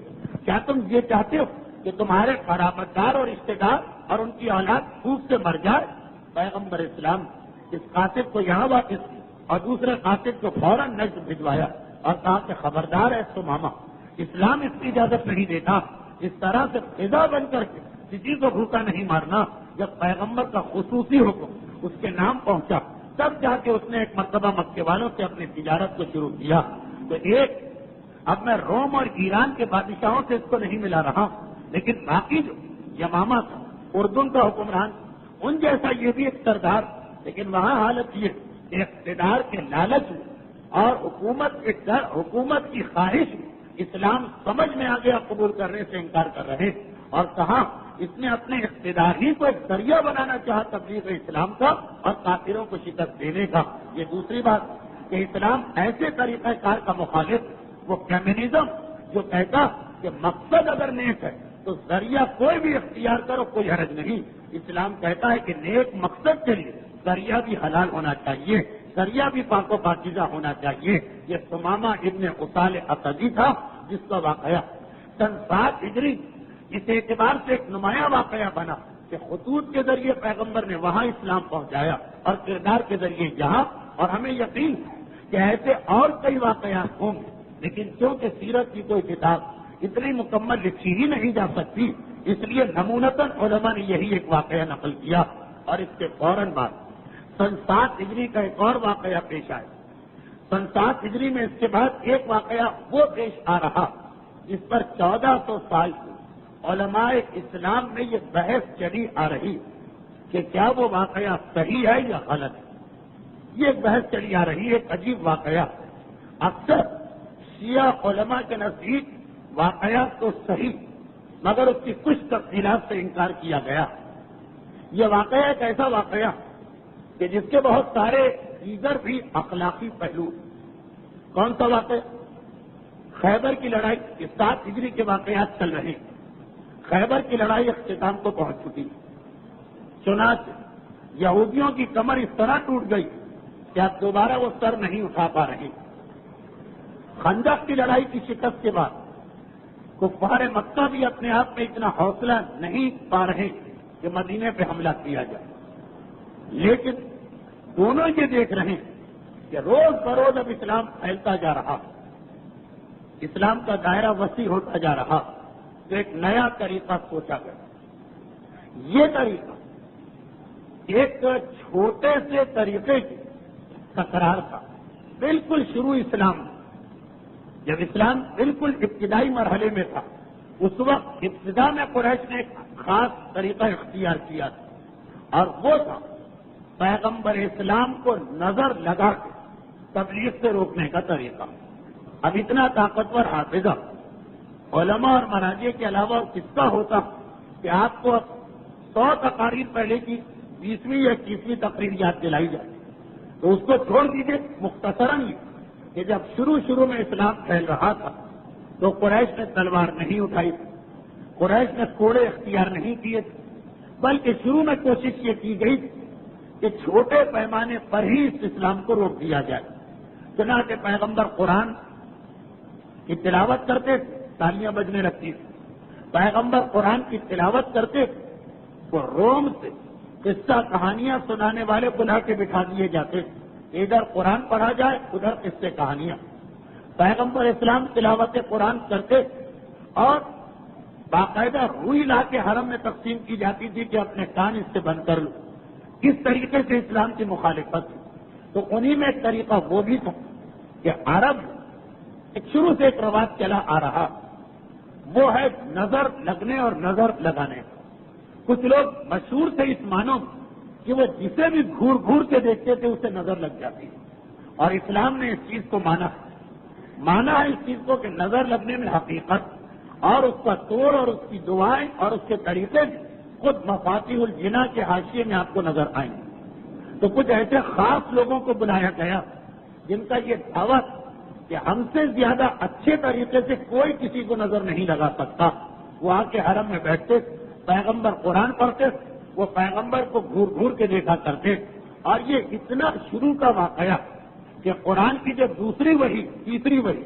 کیا تم یہ چاہتے ہو کہ تمہارے قرابت دار اور رشتے دار اور ان کی اولاد بھوک سے مر جائے؟ پیغمبر اسلام اس قاصد کو یہاں واپس کی اور دوسرے قاصد کو فوراً نجد بھجوایا اور کہا کہ خبردار ہے سماما، اسلام اس کی اجازت نہیں دیتا اس طرح سے فضا بن کر کے کسی کو بھوکا نہیں مارنا. جب پیغمبر کا خصوصی حکم اس کے نام پہنچا تب جا کے اس نے ایک مرتبہ مکے والوں سے اپنی تجارت کو شروع کیا. تو اب میں روم اور ایران کے بادشاہوں سے اس کو نہیں ملا رہا، لیکن باقی جو یمامہ تھا، اردن کا حکمران، ان جیسا یہ بھی ایک سردار. لیکن وہاں حالت یہ کہ اقتدار کے لالچ اور حکومت کی خواہش اسلام سمجھ میں آ گیا، قبول کرنے سے انکار کر رہے اور کہا اس نے اپنے اقتدار ہی کو ایک ذریعہ بنانا چاہا تبلیغ اسلام کا اور کافروں کو شکست دینے کا. یہ دوسری بات کہ اسلام ایسے طریقہ کار کا مخالف، وہ کمیونزم جو کہتا کہ مقصد اگر نیک ہے تو ذریعہ کوئی بھی اختیار کرو کوئی حرج نہیں. اسلام کہتا ہے کہ نیک مقصد کے لیے ذریعہ بھی حلال ہونا چاہیے، ذریعہ بھی پاک و پاکیزہ ہونا چاہیے. یہ ثمامہ ابن اسال اسدی تھا جس کا واقعہ سن 7 ہجری اس اعتبار سے ایک نمایاں واقعہ بنا کہ خطوط کے ذریعے پیغمبر نے وہاں اسلام پہنچایا اور کردار کے ذریعے یہاں. اور ہمیں یقین کہ ایسے اور کئی واقعات ہوں گے، لیکن کیونکہ سیرت کی کوئی کتاب اتنی مکمل لکھی ہی نہیں جا سکتی، اس لیے نمونتاً علماء نے یہی ایک واقعہ نقل کیا. اور اس کے فوراً بعد سن 7 ہجری کا ایک اور واقعہ پیش آیا. سن 7 ہجری میں اس کے بعد ایک واقعہ وہ پیش آ رہا جس پر 1400 سال سے علماء اسلام میں یہ بحث چلی آ رہی کہ کیا وہ واقعہ صحیح ہے یا غلط ہے. یہ ایک بحث چلی آ رہی ہے، ایک عجیب واقعہ. اکثر شیعہ علماء کے نزدیک واقعات تو صحیح مگر اس کی کچھ تفصیلات سے انکار کیا گیا. یہ واقعہ ایک ایسا واقعہ کہ جس کے بہت سارے دیگر بھی اخلاقی پہلو. کون سا واقعہ؟ خیبر کی لڑائی. 7 ہجری کے واقعات چل رہے ہیں. خیبر کی لڑائی اختتام کو پہنچ چکی. چنانچہ یہودیوں کی کمر اس طرح ٹوٹ گئی کہ اب دوبارہ وہ سر نہیں اٹھا پا رہے. خندق کی لڑائی کی شکست کے بعد کفار مکہ بھی اپنے آپ میں اتنا حوصلہ نہیں پا رہے کہ مدینے پہ حملہ کیا جائے. لیکن دونوں یہ دیکھ رہے ہیں کہ روز بروز اب اسلام پھیلتا جا رہا، اسلام کا دائرہ وسیع ہوتا جا رہا. تو ایک نیا طریقہ سوچا گیا. یہ طریقہ ایک چھوٹے سے طریقے کی تکرار تھا. بالکل شروع اسلام میں جب اسلام بالکل ابتدائی مرحلے میں تھا، اس وقت ابتدا میں قریش نے ایک خاص طریقہ اختیار کیا تھا اور وہ تھا پیغمبر اسلام کو نظر لگا کے تبلیغ سے روکنے کا طریقہ. اب اتنا طاقتور حافظہ علماء اور مراجع کے علاوہ کس کا ہوتا کہ آپ کو 100 تقاریر پہلے کی 20ویں یا 21ویں تقریر یاد دلائی جائے تو اس کو چھوڑ دیجیے. مختصراً یہ کہ جب شروع میں اسلام پھیل رہا تھا تو قریش نے تلوار نہیں اٹھائی تھی، قریش نے کوڑے اختیار نہیں کیے تھے، بلکہ شروع میں کوشش یہ کی گئی کہ چھوٹے پیمانے پر ہی اس اسلام کو روک دیا جائے. چنانچہ پیغمبر قرآن کی تلاوت کرتے تھے، تالیاں بجنے لگتی تھی. پیغمبر قرآن کی تلاوت کرتے تھے، وہ روم سے قصہ کہانیاں سنانے والے بلا کے بٹھا دیے جاتے تھے. ادھر قرآن پڑھا جائے ادھر قصے کہانیاں. پیغمبر اسلام تلاوت قرآن کرتے اور باقاعدہ روئی لا کے حرم میں تقسیم کی جاتی تھی کہ اپنے کان اس سے بند کر لو. کس طریقے سے اسلام کی مخالفت تھی. تو انہی میں ایک طریقہ وہ بھی تھا کہ عرب ایک شروع سے ایک رواج چلا آ رہا، وہ ہے نظر لگنے اور نظر لگانے. کچھ لوگ مشہور تھے اس معنوں کہ وہ جسے بھی گھور کے دیکھتے تھے اسے نظر لگ جاتی. اور اسلام نے اس چیز کو مانا ہے اس چیز کو کہ نظر لگنے میں حقیقت اور اس کا توڑ اور اس کی دعائیں اور اس کے طریقے خود مفاتیح الجنا کے حاشیے میں آپ کو نظر آئیں گے۔ تو کچھ ایسے خاص لوگوں کو بلایا گیا جن کا یہ دعویٰ کہ ہم سے زیادہ اچھے طریقے سے کوئی کسی کو نظر نہیں لگا سکتا، وہ آ کے حرم میں بیٹھتے، پیغمبر قرآن پڑھتے، وہ پیغمبر کو گھور گھور کے دیکھا کرتے، اور یہ اتنا شروع کا واقعہ کہ قرآن کی جو دوسری وحی، تیسری وحی،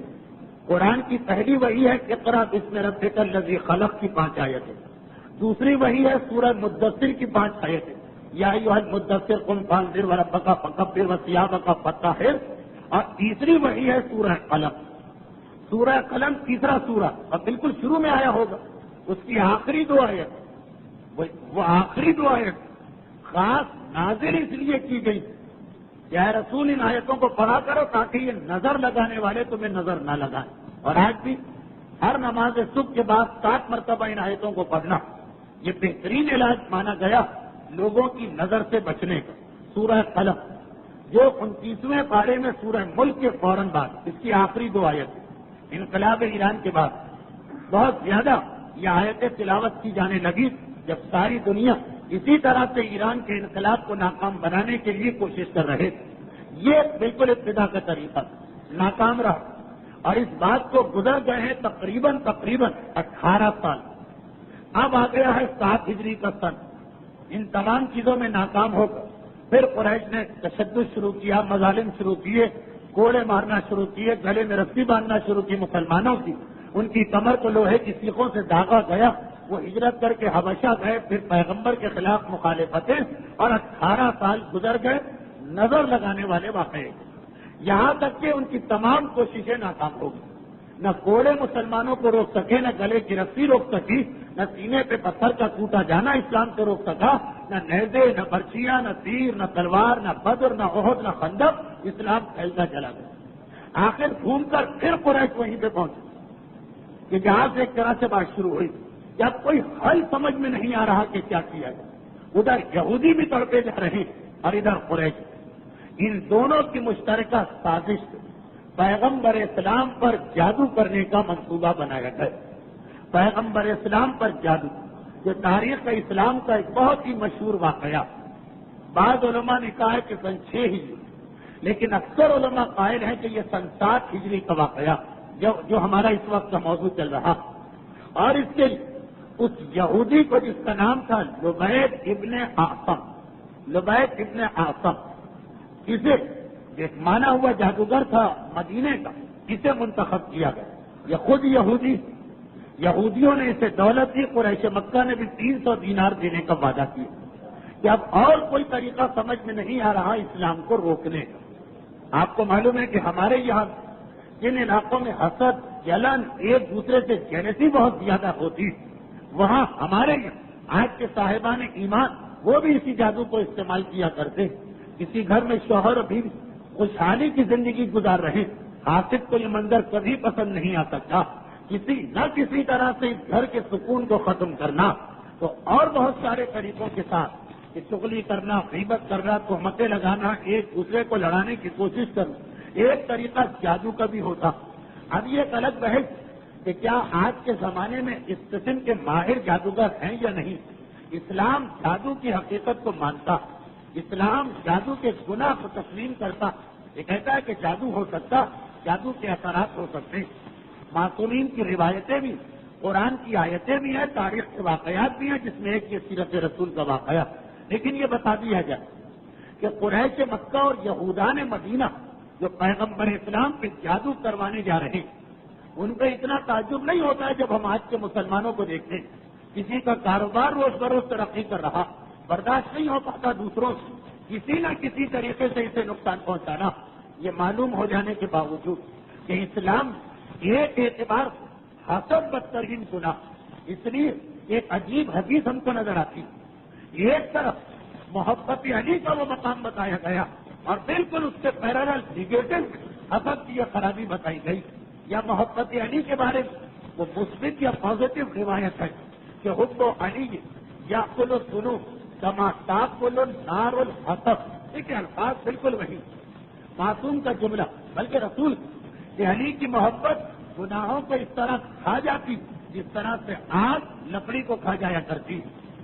قرآن کی پہلی وحی ہے اقرأ بسم ربک الذی خلق کی 5 آیتیں، دوسری وحی ہے سورہ مدثر کی 5 آیتیں، یا ایھا المدثر قم فانذر وربک فکبر وثیابک فطہر، اور تیسری وحی ہے سورہ قلم۔ سورہ قلم تیسرا سورہ، اور بالکل شروع میں آیا ہوگا، اس کی آخری 2 آیت، وہ آخری 2 آیت خاص نازل اس لیے کی گئی کہ اے رسول ان آیتوں کو پڑھا کرو تاکہ یہ نظر لگانے والے تمہیں نظر نہ لگائیں۔ اور آج بھی ہر نماز صبح کے بعد 7 مرتبہ ان آیتوں کو پڑھنا یہ بہترین علاج مانا گیا لوگوں کی نظر سے بچنے کا۔ سورہ قلم جو 29ویں پارے میں سورہ ملک کے فوراً بعد، اس کی آخری 2 آیت، انقلاب ایران کے بعد بہت زیادہ یہ آیتیں تلاوت کی جانے لگی جب ساری دنیا اسی طرح سے ایران کے انقلاب کو ناکام بنانے کے لیے کوشش کر رہے تھے۔ یہ بالکل ابتدا کا طریقہ ناکام رہا، اور اس بات کو گزر گئے ہیں تقریباً 18 سال۔ اب آ گیا ہے 7 ہجری کا سن۔ ان تمام چیزوں میں ناکام ہو کر پھر قریش نے تشدد شروع کیا، مظالم شروع کیے، کوڑے مارنا شروع کیے، گلے میں رسی باندھنا شروع کی مسلمانوں کی، ان کی کمر کو لوہے کی سیخوں سے داغا گیا، وہ ہجرت کر کے حبشہ گئے، پھر پیغمبر کے خلاف مخالفتیں، اور 18 سال گزر گئے نظر لگانے والے واقعے، یہاں تک کہ ان کی تمام کوششیں ناکام ہو گئی۔ نہ کوڑے مسلمانوں کو روک سکے، نہ گلے کی رسی روک سکی، نہ سینے پہ پتھر کا کوٹا جانا اسلام سے روک سکا، نہ نیزے، نہ برچیاں، نہ تیر، نہ تلوار، نہ بدر، نہ احد، نہ خندق، اسلام پھیلتا چلا گیا۔ آخر گھوم کر پھر قریش وہیں پہ پہنچے کہ جہاں سے ایک طرح سے بات شروع ہوئی کہ اب کوئی حل سمجھ میں نہیں آ رہا کہ کیا کیا جائے۔ ادھر یہودی بھی تڑپے جا رہے اور ادھر قریش۔ ان دونوں کی مشترکہ سازش سے پیغمبر اسلام پر جادو کرنے کا منصوبہ بنایا گیا۔ پیغمبر اسلام پر جادو، جو تاریخ اسلام کا ایک بہت ہی مشہور واقعہ، بعض علماء نے کہا ہے کہ سن 6 ہجری، لیکن اکثر علماء قائل ہیں کہ یہ سن 7 ہجری کا واقعہ جو ہمارا اس وقت کا موضوع چل رہا، اور اس کے اس یہودی کو جس کا نام تھا لبید ابن اعصم، لبید ابن اعصم، اسے ایک مانا ہوا جادوگر تھا مدینے کا، اسے منتخب کیا گیا۔ یہ خود یہودیوں نے اسے دولت دی، قریش مکہ نے بھی 300 دینار دینے کا وعدہ کیا کہ اب اور کوئی طریقہ سمجھ میں نہیں آ رہا اسلام کو روکنے کا۔ آپ کو معلوم ہے کہ ہمارے یہاں جن علاقوں میں حسد، جلن، ایک دوسرے سے جیلسی بہت زیادہ ہوتی، وہاں ہمارے یہاں آج کے صاحبان ایمان وہ بھی اسی جادو کو استعمال کیا کرتے۔ کسی گھر میں شوہر اور بیوی خوشحالی کی زندگی گزار رہے، حاسد کو یہ منظر کبھی پسند نہیں آ سکتا، کسی طرح سے اس گھر کے سکون کو ختم کرنا، تو اور بہت سارے طریقوں کے ساتھ کہ چغلی کرنا، غیبت کرنا، تہمتیں لگانا، ایک دوسرے کو لڑانے کی کوشش کرنا، ایک طریقہ جادو کا بھی ہوتا۔ اب یہ ایک الگ بحث کہ کیا آج کے زمانے میں اس قسم کے ماہر جادوگر ہیں یا نہیں۔ اسلام جادو کی حقیقت کو مانتا، اسلام جادو کے گناہ کو تسلیم کرتا، یہ کہتا ہے کہ جادو ہو سکتا، جادو کے اثرات ہو سکتے، معصومین کی روایتیں بھی، قرآن کی آیتیں بھی ہیں، تاریخ کے واقعات بھی ہیں، جس میں ایک یہ سیرت رسول کا واقعہ۔ لیکن یہ بتا دیا جائے کہ قریش مکہ اور یہودان مدینہ جو پیغمبر اسلام پہ جادو کروانے جا رہے ہیں، ان پہ اتنا تعجب نہیں ہوتا ہے جب ہم آج کے مسلمانوں کو دیکھتے ہیں۔ کسی کا کاروبار روز بروز ترقی کر رہا، برداشت نہیں ہو پاتا دوسروں سے کسی نہ کسی طریقے سے اسے نقصان پہنچانا، یہ معلوم ہو جانے کے باوجود کہ اسلام ایک اعتبار سے حسد بدترین گناہ، اس لیے ایک عجیب حدیث ہم کو نظر آتی، ایک طرف محبت علی کا وہ مقام بتایا گیا اور بالکل اس سے پیرالل نگیٹو حسد کی یہ خرابی بتائی گئی، یا محبت علی کے بارے میں وہ مثبت یا پازیٹو روایت ہے کہ حب علی یا کلو سنو کما تاکل نار الحسد، دیکھیں الفاظ بالکل وہی، معصوم کا جملہ، بلکہ رسول کہ علی کی محبت گناہوں کو اس طرح کھا جاتی جس طرح سے آگ لکڑی کو کھا جایا کرتی۔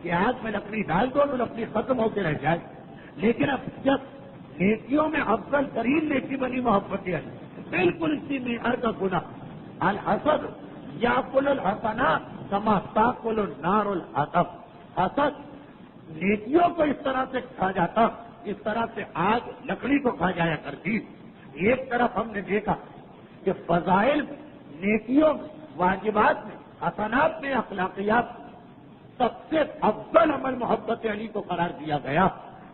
کہ آگ میں لکڑی ڈال دو تو لکڑی ختم ہو کے رہ جائے. لیکن اب جب نیکیوں میں افضل ترین نیکی بنی محبت علی, بالکل اسی معیار کا گناہ. الحسد یاکل الحسنات کما تاکل النار الحطب. حسد نیکیوں کو اس طرح سے کھا جاتا اس طرح سے آگ لکڑی کو کھا جایا کرتی. ایک طرف ہم نے دیکھا کہ فضائل نیکیوں میں, واجبات میں, حسنات میں, اخلاقیات سب سے افضل عمل محبت علی کو قرار دیا گیا.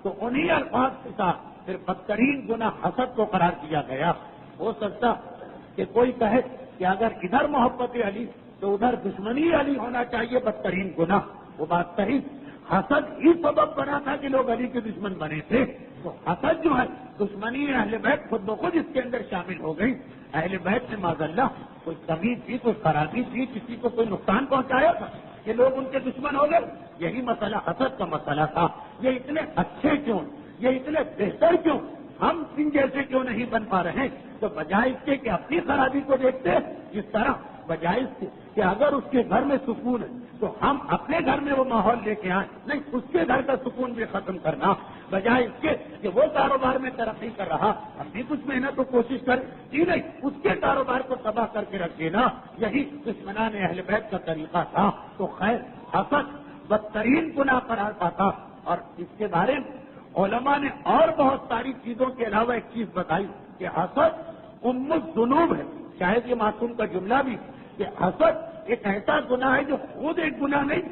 تو انہی الفاظ کے ساتھ پھر بدترین گناہ حسد کو قرار دیا گیا. ہو سکتا کہ کوئی کہے کہ اگر ادھر محبت علی تو ادھر دشمنی علی ہونا چاہیے بدترین گناہ. وہ بات صحیح. حسد ہی سبب بنا تھا کہ لوگ علی کے دشمن بنے تھے. تو حسد جو ہے دشمنی اہل بیت خود بخود اس کے اندر شامل ہو گئی. اہل بیت نے معاذ اللہ کوئی کمی تھی, کوئی خرابی تھی, کسی کو کوئی نقصان پہنچایا تھا کہ لوگ ان کے دشمن ہو گئے. یہی مسئلہ حسد کا مسئلہ تھا. یہ اتنے اچھے کیوں, یہ اتنے بہتر کیوں, ہم ان جیسے کیوں نہیں بن پا رہے؟ تو بجائے اس کے کہ اپنی خرابی کو دیکھتے اس طرح, بجائے اس کے کہ اگر اس کے گھر میں سکون ہے تو ہم اپنے گھر میں وہ ماحول لے کے آئیں. نہیں, اس کے گھر کا سکون بھی ختم کرنا. بجائے اس کے کہ وہ کاروبار میں ترقی کر رہا, اپنی کچھ محنت و کوشش کر جی نہیں, اس کے کاروبار کو تباہ کر کے رکھ دینا. یہی دشمنان اہل بیت کا طریقہ تھا. تو خیر, حسد بدترین گناہ قرار پاتا. اور اس کے بارے میں علماء نے اور بہت ساری چیزوں کے علاوہ ایک چیز بتائی کہ حسد ام الذنوب ہے. شاید یہ معصوم کا جملہ بھی کہ حسد ایک ایسا گناہ ہے جو خود ایک گناہ نہیں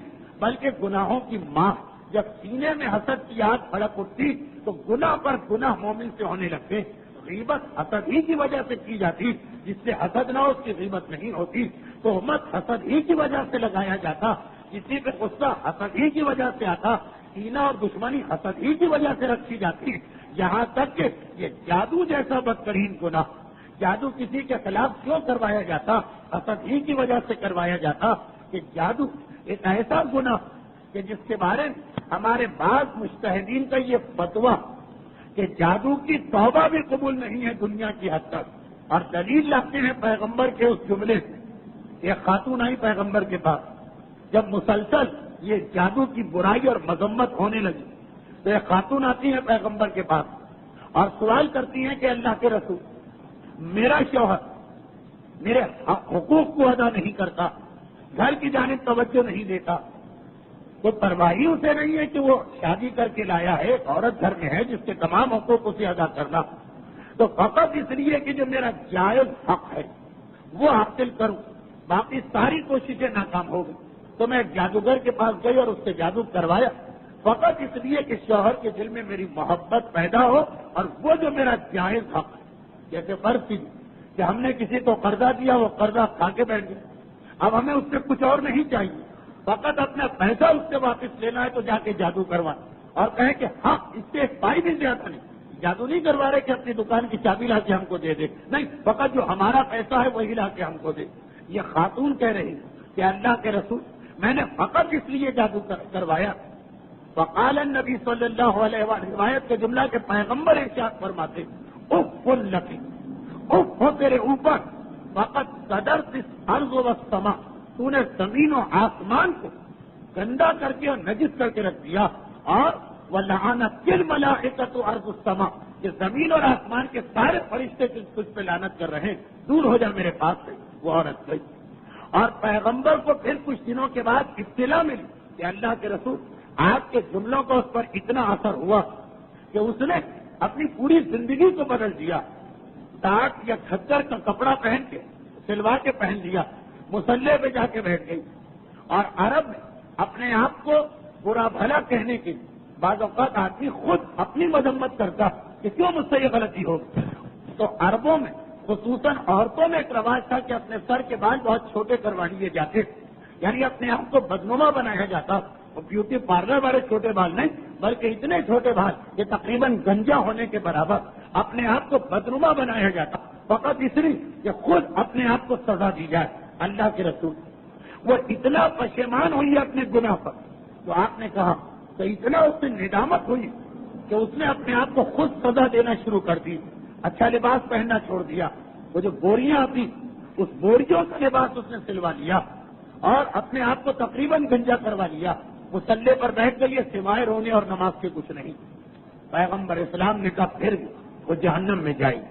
بلکہ گناہوں کی ماں. جب سینے میں حسد کی آگ بھڑک اٹھتی تو گناہ پر گناہ مومن سے ہونے لگتے. غیبت حسد ہی کی وجہ سے کی جاتی, جس سے حسد نہ ہو اس کی غیبت نہیں ہوتی. تہمت حسد ہی کی وجہ سے لگایا جاتا, کسی پہ غصہ حسد ہی کی وجہ سے آتا. کینہ اور دشمنی حسد ہی کی وجہ سے رکھی جاتی. یہاں تک کہ یہ جادو جیسا بدترین گناہ, جادو کسی کے خلاف کیوں کروایا جاتا؟ حسد ہی کی وجہ سے کروایا جاتا. کہ جادو ایک ایسا گناہ کہ جس کے بارے میں ہمارے بعض مجتہدین کا یہ فتویٰ کہ جادو کی توبہ بھی قبول نہیں ہے دنیا کی حد تک. اور دلیل لاتے ہیں پیغمبر کے اس جملے سے. ایک خاتون آئی پیغمبر کے پاس, جب مسلسل یہ جادو کی برائی اور مذمت ہونے لگی تو ایک خاتون آتی ہے پیغمبر کے پاس اور سوال کرتی ہیں کہ اللہ کے رسول, میرا شوہر میرے حقوق کو ادا نہیں کرتا, گھر کی جانب توجہ نہیں دیتا. تو پرواہی اسے نہیں ہے کہ وہ شادی کر کے لایا ہے, ایک عورت گھر میں ہے جس کے تمام حقوق اسے ادا کرنا. تو فقط اس لیے کہ جو میرا جائز حق ہے وہ حاصل کروں, باقی ساری کوششیں ناکام ہو گئی. تو میں ایک جادوگر کے پاس گئی اور اس سے جادو کروایا, فقط اس لیے کہ شوہر کے دل میں میری محبت پیدا ہو اور وہ جو میرا جائز حق ہے. جیسے فرض کیجیے کہ ہم نے کسی کو قرضہ دیا, وہ قرضہ کھا کے بیٹھ گیا, اب ہمیں اس سے کچھ اور نہیں چاہیے, فقط اپنا پیسہ اس سے واپس لینا ہے. تو جا کے جادو کروا اور کہیں کہ ہاں اس سے ایک پائی بھی زیادہ نہیں. جادو نہیں کروا رہے کہ اپنی دکان کی چابی لا کے ہم کو دے دے, نہیں, فقط جو ہمارا پیسہ ہے وہی لا کے ہم کو دے. یہ خاتون کہہ رہی کہ اللہ کے رسول میں نے فقط اس لیے جادو کروایا. فقال النبی صلی اللہ علیہ وسلم, روایت کے جملہ کے پیغمبر ارشاد فرماتے, اف لکی, اف ہو تیرے اوپر, فقط قدرت الارض والسماء, تو نے زمین و آسمان کو گندا کر کے اور نجس کر کے رکھ دیا. اور وَلَعَنَتِ الْمَلَائِكَةُ أَرْضُ السَّمَاءِ, کہ زمین اور آسمان کے سارے فرشتے تجھ پہ لعنت کر رہے ہیں, دور ہو جا میرے پاس سے. وہ عورت گئی اور پیغمبر کو پھر کچھ دنوں کے بعد اطلاع ملی کہ اللہ کے رسول آپ کے جملوں کا اس پر اتنا اثر ہوا کہ اس نے اپنی پوری زندگی کو بدل دیا. ٹاٹ یا کھچر کا کپڑا پہن کے سلوا کے پہن لیا, مصلے پہ جا کے بیٹھ گئی. اور عرب میں اپنے آپ کو برا بھلا کہنے کے لیے بعض اوقات آدمی خود اپنی مذمت کرتا کہ کیوں مجھ سے یہ غلطی ہو. تو عربوں میں خصوصاً عورتوں میں ایک رواج تھا کہ اپنے سر کے بال بہت چھوٹے کروا لیے جاتے, یعنی اپنے آپ کو بدنما بنایا جاتا. اور بیوٹی پارلر والے چھوٹے بال نہیں بلکہ اتنے چھوٹے بال کہ تقریباً گنجا ہونے کے برابر اپنے آپ کو بدنما بنایا جاتا, فقط اس لیے کہ خود اپنے آپ کو سزا دی جائے. اللہ کے رسول وہ اتنا پشیمان ہوئی اپنے گناہ پر, تو آپ نے کہا تو اتنا اس سے ندامت ہوئی کہ اس نے اپنے آپ کو خود سزا دینا شروع کر دی. اچھا لباس پہننا چھوڑ دیا, وہ جو بوریاں آتی اس بوریوں کا لباس اس نے سلوا لیا اور اپنے آپ کو تقریباً گنجا کروا لیا. مسلح پر بیٹھ گئی ہے، سوائے رونے اور نماز کے کچھ نہیں. پیغمبر اسلام نے کہا پھر وہ جہنم میں جائے گی.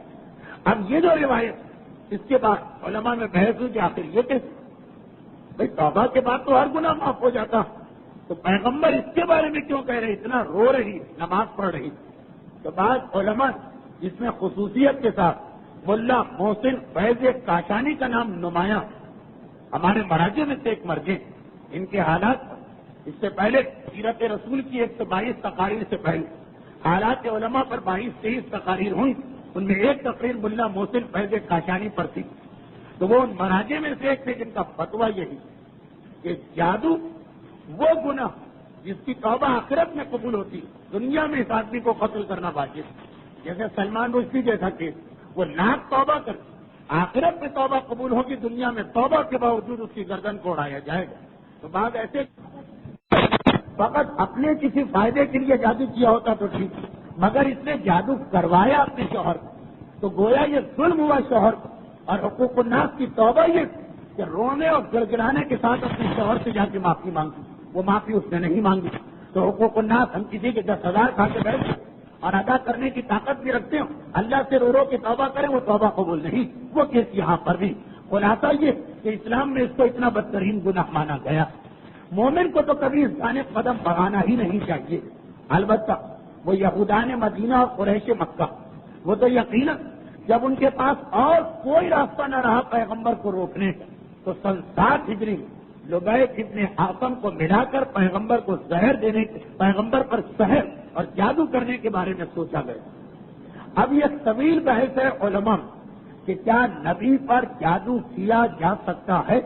اب یہ جو روایت، اس کے بعد علماء میں بحث ہوئی کہ آخر یہ کیسے؟ بھائی توبہ کے بعد تو ہر گناہ معاف ہو جاتا، تو پیغمبر اس کے بارے میں کیوں کہہ رہے؟ اتنا رو رہی، نماز پڑھ رہی. تو بعض علماء جس میں خصوصیت کے ساتھ ملا محسن فیض کاشانی کا نام نمایاں، ہمارے مراجع میں سے ایک مرجع، ان کے حالات اس سے پہلے سیرت رسول کی 122 تقاریر سے پہلے حالات علماء پر 22-23 تقاریر ہوئی. ان میں ایک تقریر ملا محسن فیض کاشانی پر تھی. تو وہ ان مراجع میں سے ایک تھے جن کا فتویٰ یہی کہ جادو وہ گناہ جس کی توبہ آخرت میں قبول ہوتی، دنیا میں اس آدمی کو قتل کرنا واجب. جیسے سلمان رشدی جیسا کیس، وہ لاکھ توبہ کر آخرت میں توبہ قبول ہوگی، دنیا میں توبہ کے باوجود اس کی گردن کو اڑایا جائے گا. تو بعد ایسے فقط اپنے کسی فائدے کے لیے جادو کیا ہوتا تو ٹھیک، مگر اس نے جادو کروایا اپنے شوہر کو، تو گویا یہ ظلم ہوا شوہر کو. اور حقوق الناس کی توبہ یہ کہ رونے اور گڑگڑانے کے ساتھ اپنے شوہر سے جا کے معافی مانگی، وہ معافی اس نے نہیں مانگی. تو حقوق الناس ہم کسی کے 10,000 کھا کے بیٹھے اور ادا کرنے کی طاقت بھی رکھتے ہوں، اللہ سے رو رو کے توبہ کریں، وہ توبہ قبول نہیں. وہ کیس یہاں پر بھی خلاصہ یہ کہ اسلام میں اس کو اتنا بدترین گناہ مانا گیا. مومن کو تو کبھی اس دانے قدم بڑھانا ہی نہیں چاہیے. البتہ وہ یہودان مدینہ اور قریش مکہ، وہ تو یقیناً جب ان کے پاس اور کوئی راستہ نہ رہا پیغمبر کو روکنے کا، تو 7 ہجری لبید ابن عاصم کو ملا کر پیغمبر کو زہر دینے، پیغمبر پر سحر اور جادو کرنے کے بارے میں سوچا گیا. اب یہ طویل بحث ہے علماء کہ کیا نبی پر جادو کیا جا سکتا ہے.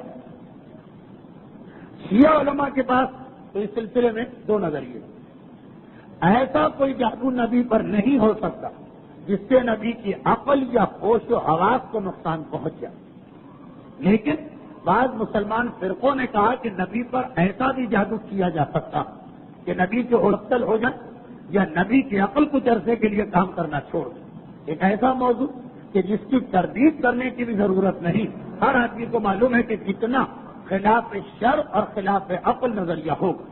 شیعہ علماء کے پاس تو اس سلسلے میں 2 نظریے. ایسا کوئی جادو نبی پر نہیں ہو سکتا جس سے نبی کی عقل یا ہوش و حواس کو نقصان پہنچ جائے. لیکن بعض مسلمان فرقوں نے کہا کہ نبی پر ایسا بھی جادو کیا جا سکتا کہ نبی کے ہوشل ہو جائے یا نبی کی عقل کچھ عرصے کے لیے کام کرنا چھوڑ دے. ایک ایسا موضوع کہ جس کی تردید کرنے کی بھی ضرورت نہیں، ہر آدمی کو معلوم ہے کہ کتنا خلاف شرع اور خلاف عقل نظریہ ہوگا.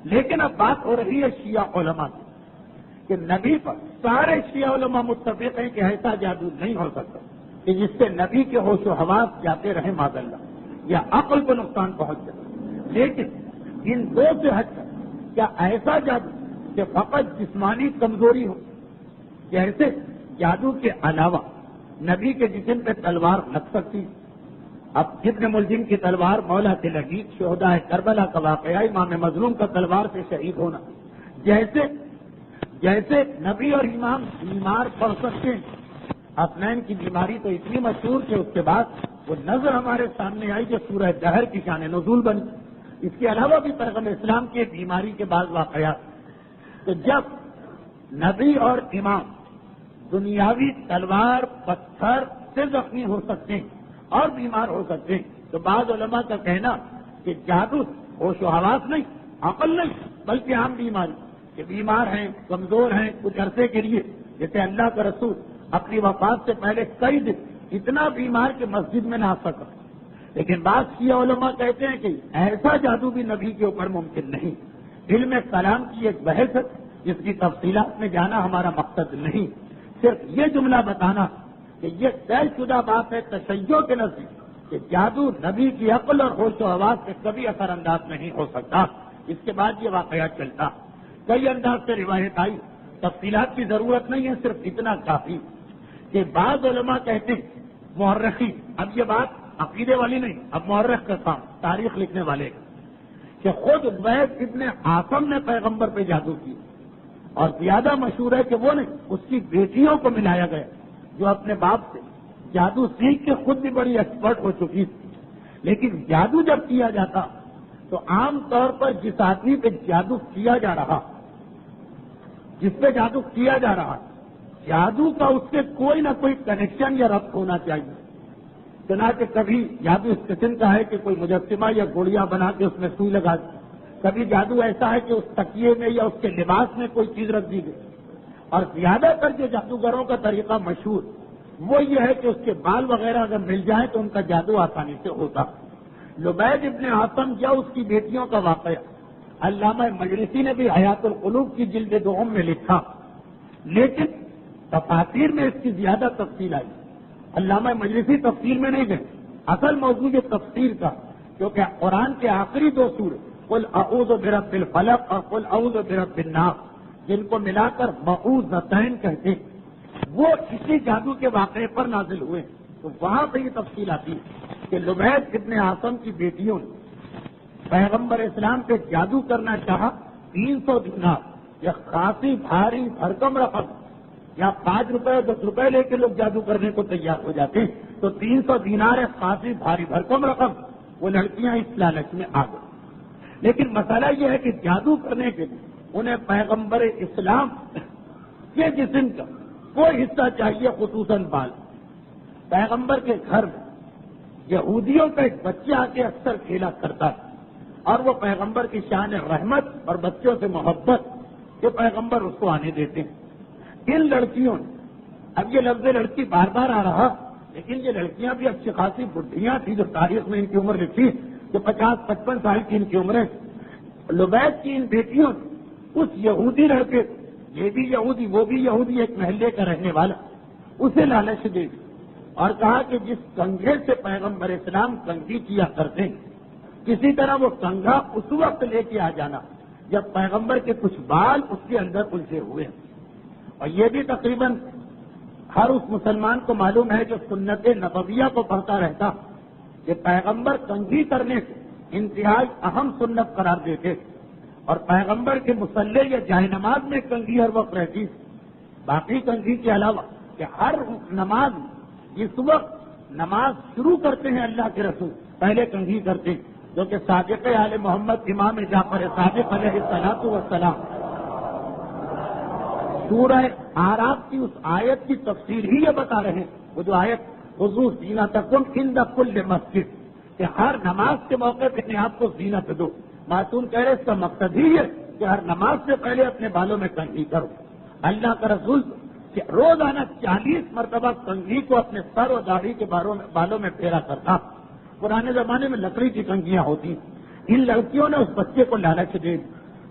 لیکن اب بات ہو رہی ہے شیعہ علماء کی کہ نبی پر سارے شیعہ علماء متفق ہیں کہ ایسا جادو نہیں ہو سکتا کہ جس سے نبی کے ہوش و حواس جاتے رہے معاذ اللہ یا عقل کو نقصان پہنچ جائے. لیکن ان 2 سے ہٹ کر کیا ایسا جادو کہ فقط جسمانی کمزوری ہو، جیسے جادو کے علاوہ نبی کے جسم پہ تلوار لگ سکتی؟ اب ابن ملجم کی تلوار مولا سے لگی، شہداء کربلا کا واقعہ، امام مظلوم کا تلوار سے شہید ہونا، جیسے نبی اور امام بیمار پڑ سکتے ہیں. حسنین کی بیماری تو اتنی مشہور کہ اس کے بعد وہ نظر ہمارے سامنے آئی جو سورہ دہر کی شان نزول بنی. اس کے علاوہ بھی پیغمبر اسلام کی بیماری کے بعد واقعات. تو جب نبی اور امام دنیاوی تلوار پتھر سے زخمی ہو سکتے ہیں اور بیمار ہو سکتے ہیں، تو بعض علماء کا کہنا کہ جادو ہوش و حواس نہیں، عقل نہیں، بلکہ عام بیماری کہ بیمار ہیں، کمزور ہیں کچھ عرصے کے لیے، جیسے اللہ کا رسول اپنی وفات سے پہلے کئی دن اتنا بیمار کہ مسجد میں نہ آ سکا. لیکن بعض شیعہ علماء کہتے ہیں کہ ایسا جادو بھی نبی کے اوپر ممکن نہیں. علم کلام کی ایک بحث ہے جس کی تفصیلات میں جانا ہمارا مقصد نہیں، صرف یہ جملہ بتانا کہ یہ طے شدہ بات ہے تشیع کے نزدیک کہ جادو نبی کی عقل اور ہوش و حواس سے کبھی اثر انداز نہیں ہو سکتا. اس کے بعد یہ واقعہ چلتا، کئی انداز سے روایت آئی، تفصیلات کی ضرورت نہیں ہے، صرف اتنا کافی کہ بعض علماء کہتے ہیں مورخین، اب یہ بات عقیدے والی نہیں، اب مورخ کا کام، تاریخ لکھنے والے کا، کہ خود زید ابن عاصم نے پیغمبر پہ جادو کی، اور زیادہ مشہور ہے کہ وہ نہیں، اس کی بیٹیوں کو ملایا گیا جو اپنے باپ سے جادو سیکھ کے خود بھی بڑی ایکسپرٹ ہو چکی تھی. لیکن جادو جب کیا جاتا تو عام طور پر جس آدمی پہ جادو کیا جا رہا، جس پہ جادو کیا جا رہا، جادو کا اس سے کوئی نہ کوئی کنیکشن یا ربط ہونا چاہیے. چنانچہ کبھی جادو اس قسم کا ہے کہ کوئی مجسمہ یا گڑیا بنا کے اس میں سوئی لگا دی، کبھی جادو ایسا ہے کہ اس تکیے میں یا اس کے لباس میں کوئی چیز رکھ دی گئی. اور زیادہ تر جو جادوگروں کا طریقہ مشہور وہ یہ ہے کہ اس کے بال وغیرہ اگر مل جائیں تو ان کا جادو آسانی سے ہوتا. لبید ابن عاصم یا اس کی بیٹیوں کا واقعہ علامہ مجلسی نے بھی حیات القلوب کی جلد دوم میں لکھا، لیکن تفاسیر میں اس کی زیادہ تفصیل آئی۔ علامہ مجلسی تفصیل میں نہیں گئے، اصل موضوع یہ تفسیر کا، کیونکہ قرآن کے آخری دو سورے قل اعوذ برب الفلق اور قل اعوذ برب الناس، جن کو ملا کر معوذتین کہتے ہیں، وہ اسی جادو کے واقعے پر نازل ہوئے، تو وہاں پہ یہ تفصیل آتی ہے کہ لبید ابن عاصم کی بیٹیوں نے پیغمبر اسلام پہ جادو کرنا چاہا، 300 دینار، یہ خاصی بھاری بھرکم رقم، یا 5 روپے 10 روپے لے کے لوگ جادو کرنے کو تیار ہو جاتے ہیں، تو 300 دینار ہے خاصی بھاری بھرکم رقم، وہ لڑکیاں اس لالچ میں آ گئی۔ لیکن مسئلہ یہ ہے کہ جادو کرنے کے لیے انہیں پیغمبر اسلام کے جسم کا کوئی حصہ چاہیے، خصوصاً بال۔ پیغمبر کے گھر میں یہودیوں کا ایک بچہ آ کے اکثر کھیلا کرتا تھا، اور وہ پیغمبر کی شان رحمت اور بچوں سے محبت کہ پیغمبر اس کو آنے دیتے ہیں۔ ان لڑکیوں نے، اب یہ لفظ لڑکی بار بار آ رہا، لیکن یہ لڑکیاں بھی اچھی خاصی بڈھیاں تھیں، جو تاریخ میں ان کی عمر لکھی کہ 50-55 سال کی ان کی عمریں۔ لبید کی ان بیٹیوں نے اس یہودی لڑکے، یہ بھی یہودی وہ بھی یہودی، ایک محلے کا رہنے والا، اسے لالچ دے دی اور کہا کہ جس کنگھے سے پیغمبر اسلام کنگھی کیا کرتے ہیں، کسی طرح وہ کنگھا اس وقت لے کے آ جانا جب پیغمبر کے کچھ بال اس کے اندر الجھے ہوئے ہیں۔ اور یہ بھی تقریباً ہر اس مسلمان کو معلوم ہے جو سنت نبویہ کو پڑھتا رہتا کہ پیغمبر کنگھی کرنے سے انتہائی اہم سنت قرار دیتے، اور پیغمبر کے مصلی یا جائے نماز میں کنگھی ہر وقت رہتی، باقی کنگھی کے علاوہ کہ ہر نماز جس وقت نماز شروع کرتے ہیں اللہ کے رسول پہلے کنگھی کرتے ہیں، جو کہ صادق آل محمد امام جعفر صادق علیہ الصلوۃ والسلام سورہ اعراف کی اس آیت کی تفسیر ہی یہ بتا رہے ہیں، وہ جو آیت خذوا زینتکم عند کل مسجد، کہ ہر نماز کے موقع پہ اپنے آپ کو زینت دو۔ معصوم کہہ رہے اس کا مقصد ہی ہے کہ ہر نماز سے پہلے اپنے بالوں میں کنگھی کرو۔ اللہ کا رسول کہ روزانہ 40 مرتبہ کنگھی کو اپنے سر اور داڑھی کے بالوں میں پھیرا کرتا۔ پرانے زمانے میں لکڑی کی کنگھیاں ہوتی، ان لڑکیوں نے اس بچے کو لالچ دے دی۔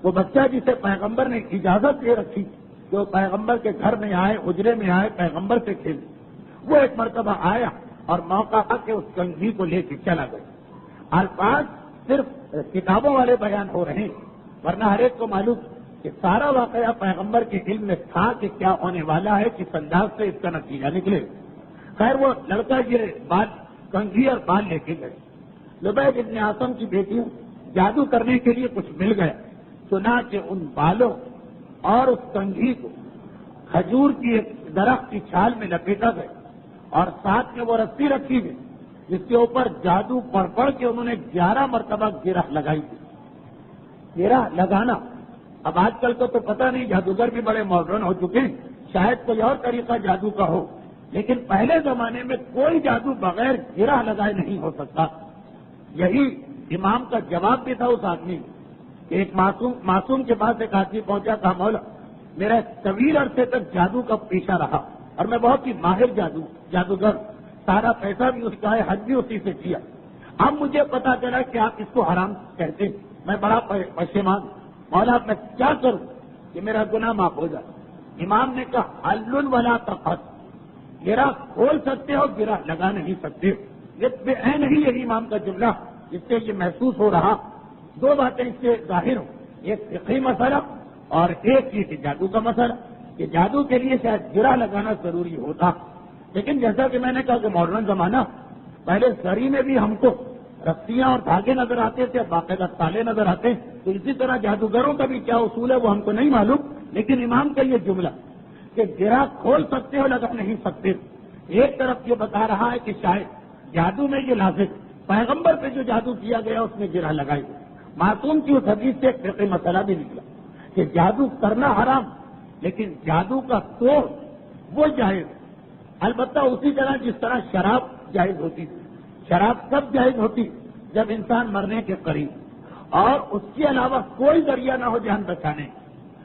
وہ بچہ جسے پیغمبر نے اجازت دے رکھی جو پیغمبر کے گھر میں آئے، حجرے میں آئے، پیغمبر سے کھیلے، وہ ایک مرتبہ آیا اور موقع آ کے اس کنگھی کو لے کے چلا گیا۔ الفاظ صرف کتابوں والے بیان ہو رہے ہیں، ورنہ ہر ایک کو معلوم کہ سارا واقعہ پیغمبر کے علم میں تھا کہ کیا ہونے والا ہے، کس انداز سے اس کا نتیجہ نکلے۔ خیر وہ لڑکا یہ بال کنگھی اور بال لے کے گئے۔ لبید ابن عاصم کی بیٹیوں جادو کرنے کے لیے کچھ مل گیا، سنا کہ ان بالوں اور اس کنگھی کو کھجور کی ایک درخت کی چھال میں لپیٹا گیا، اور ساتھ میں وہ رسی رکھی گئی جس کے اوپر جادو پڑھ کے انہوں نے 11 مرتبہ گرہ لگائی تھی۔ گرہ لگانا، اب آج کل تو پتہ نہیں، جادوگر بھی بڑے ماڈرن ہو چکے ہیں، شاید کوئی اور طریقہ جادو کا ہو، لیکن پہلے زمانے میں کوئی جادو بغیر گرہ لگائے نہیں ہو سکتا۔ یہی امام کا جواب بھی تھا اس آدمی کہ ایک معصوم کے پاس ایک آدمی پہنچا تھا، مولا میرا طویل عرصے تک جادو کا پیچھا رہا اور میں بہت ہی ماہر جادوگر، سارا پیسہ بھی اس کا ہے، حج بھی اسی سے کیا، اب مجھے پتا چلا کہ آپ اس کو حرام کہتے ہیں، میں بڑا پشیمان، مولا میں کیا کروں کہ میرا گناہ معاف ہو جائے۔ امام نے کہا حل ولا تقص، گرہ کھول سکتے ہو، گرہ لگا نہیں سکتے ہو۔ یہ بے عین ہی ہے امام کا جملہ، اس سے یہ محسوس ہو رہا دو باتیں اس سے ظاہر ہوں، ایک فقہی مسئلہ اور ایک یہ کہ جادو کا مسئلہ، کہ جادو کے لیے شاید گرہ لگانا ضروری ہوتا، لیکن جیسا کہ میں نے کہا کہ ماڈرن زمانہ، پہلے زری میں بھی ہم کو رسیاں اور دھاگے نظر آتے تھے، باقاعدہ تالے نظر آتے، تو اسی طرح جادوگروں کا بھی کیا اصول ہے وہ ہم کو نہیں معلوم، لیکن امام کا یہ جملہ کہ گرہ کھول سکتے ہو لگا نہیں سکتے، ایک طرف یہ بتا رہا ہے کہ شاید جادو میں یہ لازم پیغمبر پہ جو جادو کیا گیا اس میں گرہ لگائی گئی۔ معصوم کی اس حدیث سے ایک فقہی مسئلہ بھی نکلا کہ جادو کرنا حرام، لیکن جادو کا توڑ وہ جائز، البتہ اسی طرح جس طرح شراب جائز ہوتی تھی۔ شراب کب جائز ہوتی؟ جب انسان مرنے کے قریب اور اس کے علاوہ کوئی ذریعہ نہ ہو جان بچانے،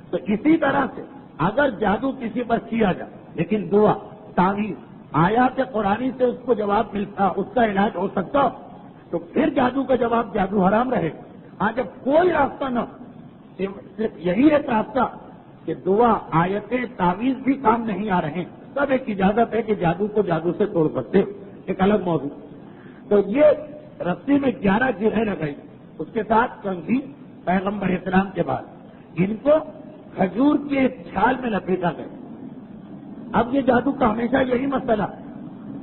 تو اسی طرح سے اگر جادو کسی پر کیا جائے لیکن دعا، تعویذ، آیات قرآنی سے اس کو جواب ملتا، اس کا علاج ہو سکتا، تو پھر جادو کا جواب جادو حرام رہے گا۔ ہاں جب کوئی راستہ نہ ہو صرف یہی ایک راستہ کہ دعا، آیتیں، تعویذ بھی کام نہیں آ رہے ہیں، سب ایک اجازت ہے کہ جادو کو جادو سے توڑ سکتے، ایک الگ موضوع۔ تو یہ رسی میں 11 گرہیں لگائی، اس کے ساتھ کنگھی پیغمبر اسلام کے بعد ان کو کھجور کے ایک چھال میں لپیٹا گیا۔ اب یہ جادو کا ہمیشہ یہی مسئلہ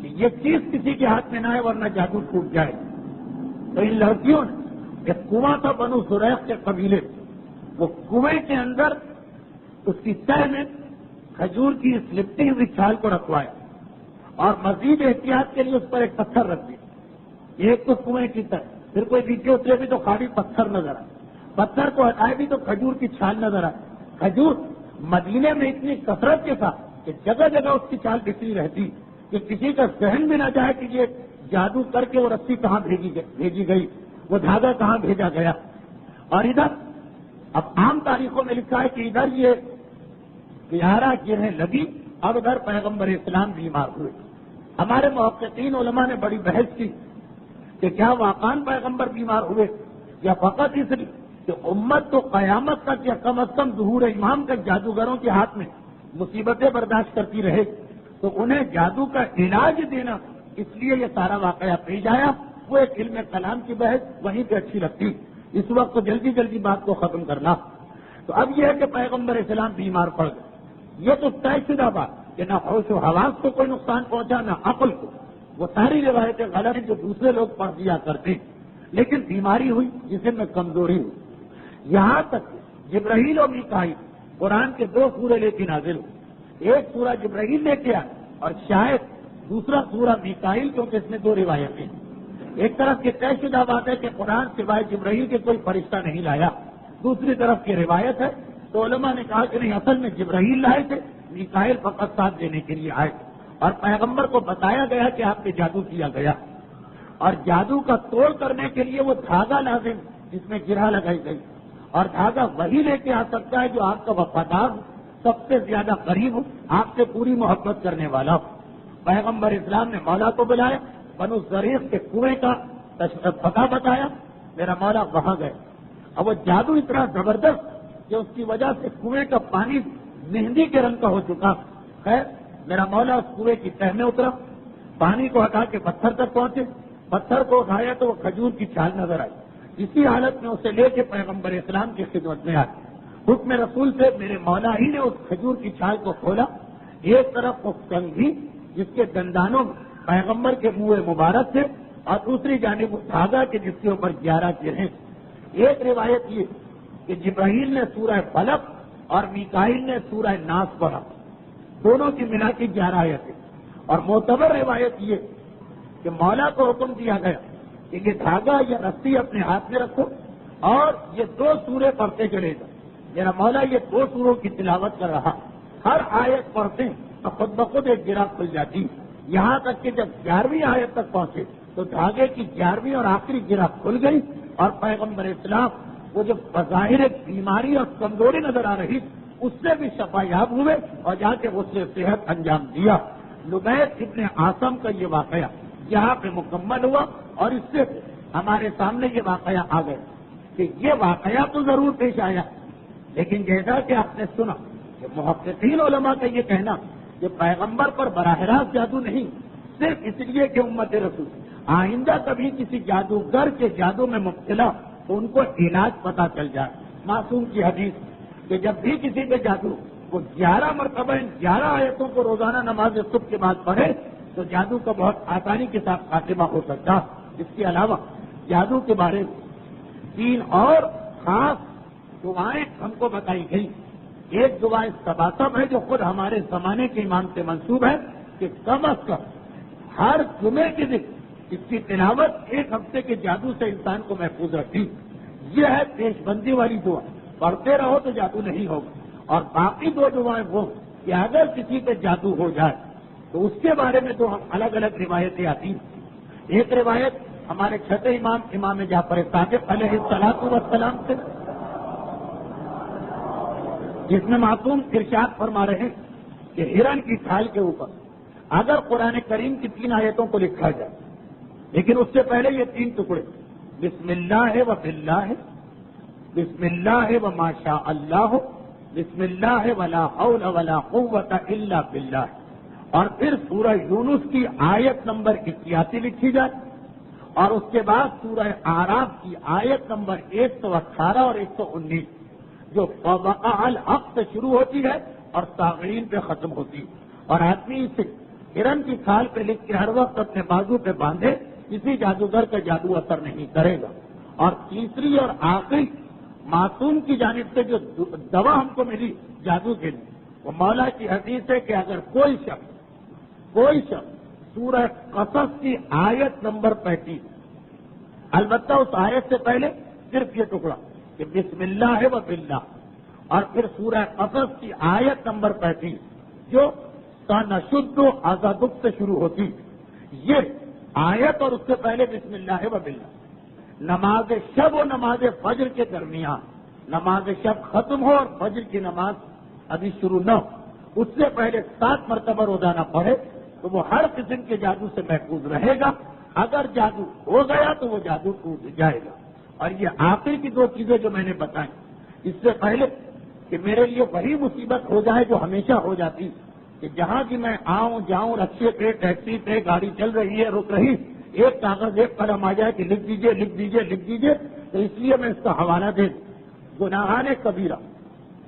کہ یہ چیز کسی کے ہاتھ میں نہ آئے ورنہ جادو ٹوٹ جائے۔ تو ان لڑکیوں نے ایک کنواں تھا بنو زریق کے قبیلے، وہ کنویں کے اندر اس کی تہ میں کھجور کی اس لپٹی ہوئی چھال کو رکھوایا اور مزید احتیاط کے لیے اس پر ایک پتھر رکھ دیا۔ ایک تو کنویں کی تہ، پھر کوئی نیچے اترے بھی تو خالی پتھر نظر آئے، پتھر کو ہٹائے بھی تو کھجور کی چھال نظر آئے۔ کھجور مدینے میں اتنی کثرت کے ساتھ کہ جگہ جگہ اس کی چھال بکھری رہتی کہ کسی کا ذہن بھی نہ جائے کہ یہ جادو کر کے وہ رسی کہاں بھیجی گئی، وہ دھاگا کہاں بھیجا گیا۔ اور ادھر اب عام تاریخوں میں لکھا ہے کہ ادھر یہ 11 گرہیں لگی، اب ادھر پیغمبر اسلام بیمار ہوئے۔ ہمارے محققین علماء نے بڑی بحث کی کہ کیا واقعاً پیغمبر بیمار ہوئے یا فقط اس لیے کہ امت تو قیامت تک یا کم از کم ظہور امام تک جادوگروں کے ہاتھ میں مصیبتیں برداشت کرتی رہے، تو انہیں جادو کا علاج دینا، اس لیے یہ سارا واقعہ پیش آیا۔ وہ ایک علم کلام کی بحث وہیں پہ اچھی لگتی، اس وقت تو جلدی جلدی بات کو ختم کرنا۔ تو اب یہ ہے کہ پیغمبر اسلام بیمار پڑ گئے، یہ تو طے شدہ بات کہ نہ ہوش و حواس کو کوئی نقصان پہنچا نہ عقل کو، وہ ساری روایتیں غلط ہیں جو دوسرے لوگ پڑھ دیا کرتے، لیکن بیماری ہوئی جسم میں کمزوری ہوئی، یہاں تک جبرائیل اور میکائیل قرآن کے 2 سورے لے کے نازل ہوئے، ایک سورہ جبرائیل لے کے آئے اور شاید دوسرا سورہ میکائیل، کیونکہ اس میں 2 روایتیں ہیں۔ ایک طرف کی طے شدہ بات ہے کہ قرآن سوائے جبرائیل کے کوئی فرشتہ نہیں لایا، دوسری طرف کی روایت ہے تو علماء نے کہا کہ نہیں، اصل میں جبرائیل لائے تھے، میکائیل فقط ساتھ دینے کے لیے آئے تھے، اور پیغمبر کو بتایا گیا کہ آپ پہ جادو کیا گیا، اور جادو کا توڑ کرنے کے لیے وہ دھاگا لازم جس میں گرہ لگائی گئی، اور دھاگا وہی لے کے آ سکتا ہے جو آپ کا وفادار ہو، سب سے زیادہ قریب ہو، آپ سے پوری محبت کرنے والا ہو۔ پیغمبر اسلام نے مولا کو بلایا، بنو زریق کے کنویں کا پتہ بتایا، میرا مولا وہاں گئے۔ اب وہ جادو اتنا زبردست کہ اس کی وجہ سے کنویں کا پانی مہندی کے رنگ کا ہو چکا۔ خیر، میرا مولا اس کنویں کی تہ میں اترا، پانی کو ہٹا کے پتھر تک پہنچے، پتھر کو اٹھایا تو وہ کھجور کی چھال نظر آئی، اسی حالت میں اسے لے کے پیغمبر اسلام کی خدمت میں آئے۔ حکم رسول سے میرے مولا ہی نے اس کھجور کی چھال کو کھولا، ایک طرف وہ کنگھی جس کے دندانوں میں پیغمبر کے منہ مبارک تھے، اور دوسری جانب وہ دھاگا کے جس کے اوپر 11 گرہیں۔ ایک روایت یہ کہ جبرائیل نے سورہ فلق اور میکائیل نے سورہ ناس پڑھا، دونوں کی ملا کے 11 آیتیں، اور معتبر روایت یہ کہ مولا کو حکم دیا گیا کہ یہ دھاگا یا رسی اپنے ہاتھ میں رکھو اور یہ 2 سورے پڑھتے چلے جاؤ۔ میرا مولا یہ 2 سوروں کی تلاوت کر رہا، ہر آیت پڑھتے تو خود بخود ایک گرہ کھل جاتی، یہاں تک کہ جب 11ویں آیت تک پہنچے تو دھاگے کی 11ویں اور آخری گرہ کھل گئی، اور پیغمبر اسلام وہ جو بظاہر ایک بیماری اور کمزوری نظر آ رہی اس سے بھی شفا یاب ہوئے اور جا کے اس سے صحت انجام دیا۔ لبید ابن عاصم کا یہ واقعہ یہاں پہ مکمل ہوا، اور اس سے ہمارے سامنے یہ واقعہ آ گیا کہ یہ واقعہ تو ضرور پیش آیا، لیکن جیسا کہ آپ نے سنا کہ محققین علماء کا یہ کہنا کہ پیغمبر پر براہ راست جادو نہیں، صرف اس لیے کہ امت رسول آئندہ کبھی کسی جادوگر کے جادو میں مبتلا تو ان کو علاج پتہ چل جائے۔ معصوم کی حدیث کہ جب بھی کسی پہ جادو وہ 11 مرتبہ ان 11 آیتوں کو روزانہ نماز صبح کے بعد پڑھے تو جادو کا بہت آسانی کے ساتھ خاتمہ ہو سکتا۔ اس کے علاوہ جادو کے بارے میں 3 اور خاص دعائیں ہم کو بتائی گئی۔ ایک دعا استباسب ہے جو خود ہمارے زمانے کے امام سے منسوب ہے کہ کم از کم ہر جمعے کے دن اس کی تلاوت 1 ہفتے کے جادو سے انسان کو محفوظ رکھتی۔ یہ ہے پیش بندی والی دعا، پڑھتے رہو تو جادو نہیں ہوگا۔ اور باقی 2 دعائیں وہ کہ اگر کسی پہ جادو ہو جائے تو اس کے بارے میں تو الگ الگ روایتیں آتی ہیں۔ ایک روایت ہمارے چھٹے امام جعفر صادق علیہ الصلوۃ والسلام سے، جس میں معصوم ارشاد فرما رہے ہیں کہ ہرن کی کھال کے اوپر اگر قرآن کریم کی 3 آیتوں کو لکھا جائے، لیکن اس سے پہلے یہ 3 ٹکڑے بسم اللہ و باللہ بسم اللہ و ما شاء اللہ، بسم اللہ ولا حول ولا قوت الا باللہ، اور پھر سورہ یونس کی آیت نمبر 81 لکھی جائے، اور اس کے بعد سورہ اعراف کی آیت نمبر 118 اور 119 جو وقع الحق سے شروع ہوتی ہے اور ساغرین پہ ختم ہوتی ہے، اور آدمی اسے ہرن کی کھال پہ لکھ کے ہر وقت اپنے بازو پہ باندھے، کسی جادوگر کا جادو اثر نہیں کرے گا۔ اور تیسری اور آخری معصوم کی جانب سے جو دوا ہم کو ملی جادو کے لیے، وہ مولا کی حدیث ہے کہ اگر کوئی شخص سورہ قصص کی آیت نمبر 35، البتہ اس آیت سے پہلے صرف یہ ٹکڑا کہ بسم اللہ و باللہ، اور پھر سورہ قصص کی آیت نمبر 35 جو سنشد ازادک سے شروع ہوتی، یہ آیت اور اس سے پہلے بسم اللہ و باللہ، نماز شب و نماز فجر کے درمیان، نماز شب ختم ہو اور فجر کی نماز ابھی شروع نہ ہو، اس سے پہلے 7 مرتبہ روزانہ پڑھے تو وہ ہر قسم کے جادو سے محفوظ رہے گا۔ اگر جادو ہو گیا تو وہ جادو ٹوٹ جائے گا۔ اور یہ آخر کی 2 چیزیں جو میں نے بتائیں، اس سے پہلے کہ میرے لیے وہی مصیبت ہو جائے جو ہمیشہ ہو جاتی کہ جہاں بھی میں آؤں جاؤں، رکشے پہ، ٹیکسی پہ، گاڑی چل رہی ہے، رک رہی، ایک کاغذ ایک قلم آ جائے کہ لکھ دیجئے، تو اس لیے میں اس کا حوالہ دے دوں۔ گناہان کبیرہ،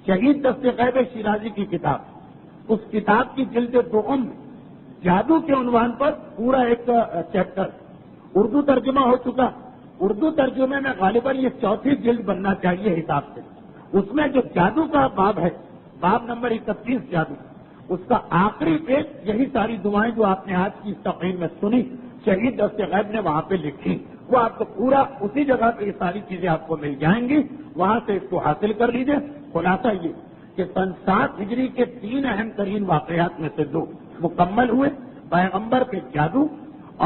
شہید دست غیب شیرازی کی کتاب، اس کتاب کی جلد 2 میں جادو کے عنوان پر پورا ایک چیپٹر اردو ترجمہ ہو چکا۔ اردو ترجمے میں غالباً یہ 4تھی جلد بننا چاہیے حساب سے۔ اس میں جو جادو کا باب ہے، باب نمبر 31 جادو، اس کا آخری پیج یہی ساری دعائیں جو آپ نے آج کی اس تقریر میں سنی، شہید دست غیب نے وہاں پہ لکھی، وہ آپ کو پورا اسی جگہ پہ یہ ساری چیزیں آپ کو مل جائیں گی، وہاں سے اس کو حاصل کر لیجیے۔ خلاصہ یہ کہ سن 7 ہجری کے 3 اہم ترین واقعات میں سے 2 مکمل ہوئے، پیغمبر کے جادو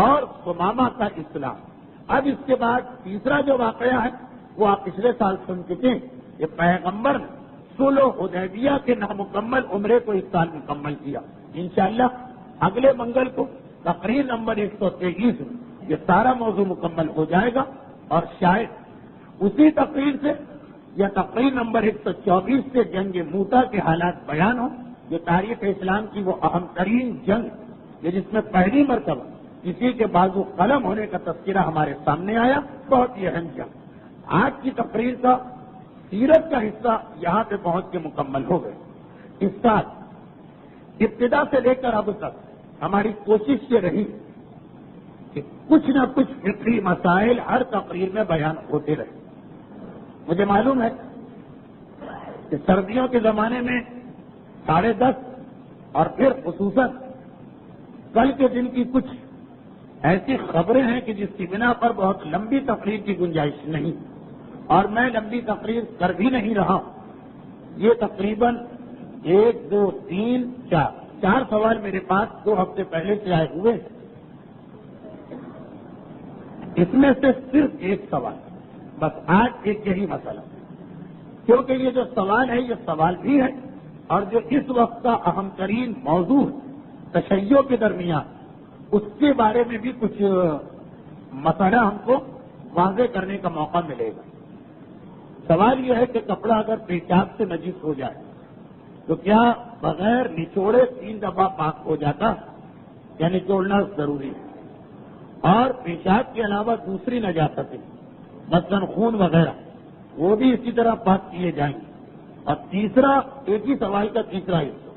اور ثمامہ کا اسلام۔ اب اس کے بعد تیسرا جو واقعہ ہے وہ آپ پچھلے سال سن چکے ہیں، یہ پیغمبر نے صلح حدیبیہ کے نامکمل عمرے کو اس سال مکمل کیا۔ انشاءاللہ اگلے منگل کو تقریر نمبر 123 میں یہ سارا موضوع مکمل ہو جائے گا، اور شاید اسی تقریر سے یا تقریر نمبر 124 سے جنگ موتا کے حالات بیان ہوں، جو تاریخ اسلام کی وہ اہم ترین جنگ ہے جس میں پہلی مرتبہ کسی کے بازو قلم ہونے کا تذکرہ ہمارے سامنے آیا، بہت ہی اہم جنگ۔ آج کی تقریر کا سیرت کا حصہ یہاں پہ پہنچ کے مکمل ہو گئے۔ اس سال ابتدا سے لے کر اب تک ہماری کوشش یہ رہی کہ کچھ نہ کچھ فکری مسائل ہر تقریر میں بیان ہوتے رہے۔ مجھے معلوم ہے کہ سردیوں کے زمانے میں 10:30 اور پھر خصوصاً کل کے دن کی کچھ ایسی خبریں ہیں کہ جس کی بنا پر بہت لمبی تقریر کی گنجائش نہیں، اور میں لمبی تقریر کر بھی نہیں رہا ہوں۔ یہ تقریباً 1 2 3 4 سوال میرے پاس 2 ہفتے پہلے سے آئے ہوئے، اس میں سے صرف ایک سوال، بس آج ایک یہی مسئلہ، کیونکہ یہ جو سوال ہے یہ سوال بھی ہے، اور جو اس وقت کا اہم ترین موضوع ہے تشیع کے درمیان، اس کے بارے میں بھی کچھ مسئلہ ہم کو واضح کرنے کا موقع ملے گا۔ سوال یہ ہے کہ کپڑا اگر پیشاب سے نجس ہو جائے تو کیا بغیر نچوڑے 3 دفعہ پاک ہو جاتا، یا نچوڑنا ضروری ہے؟ اور پیشاب کے علاوہ دوسری نجاستیں مثلاً خون وغیرہ وہ بھی اسی طرح پاک کیے جائیں گے؟ اور تیسرا، ایک ہی سوال کا تیسرا حصہ،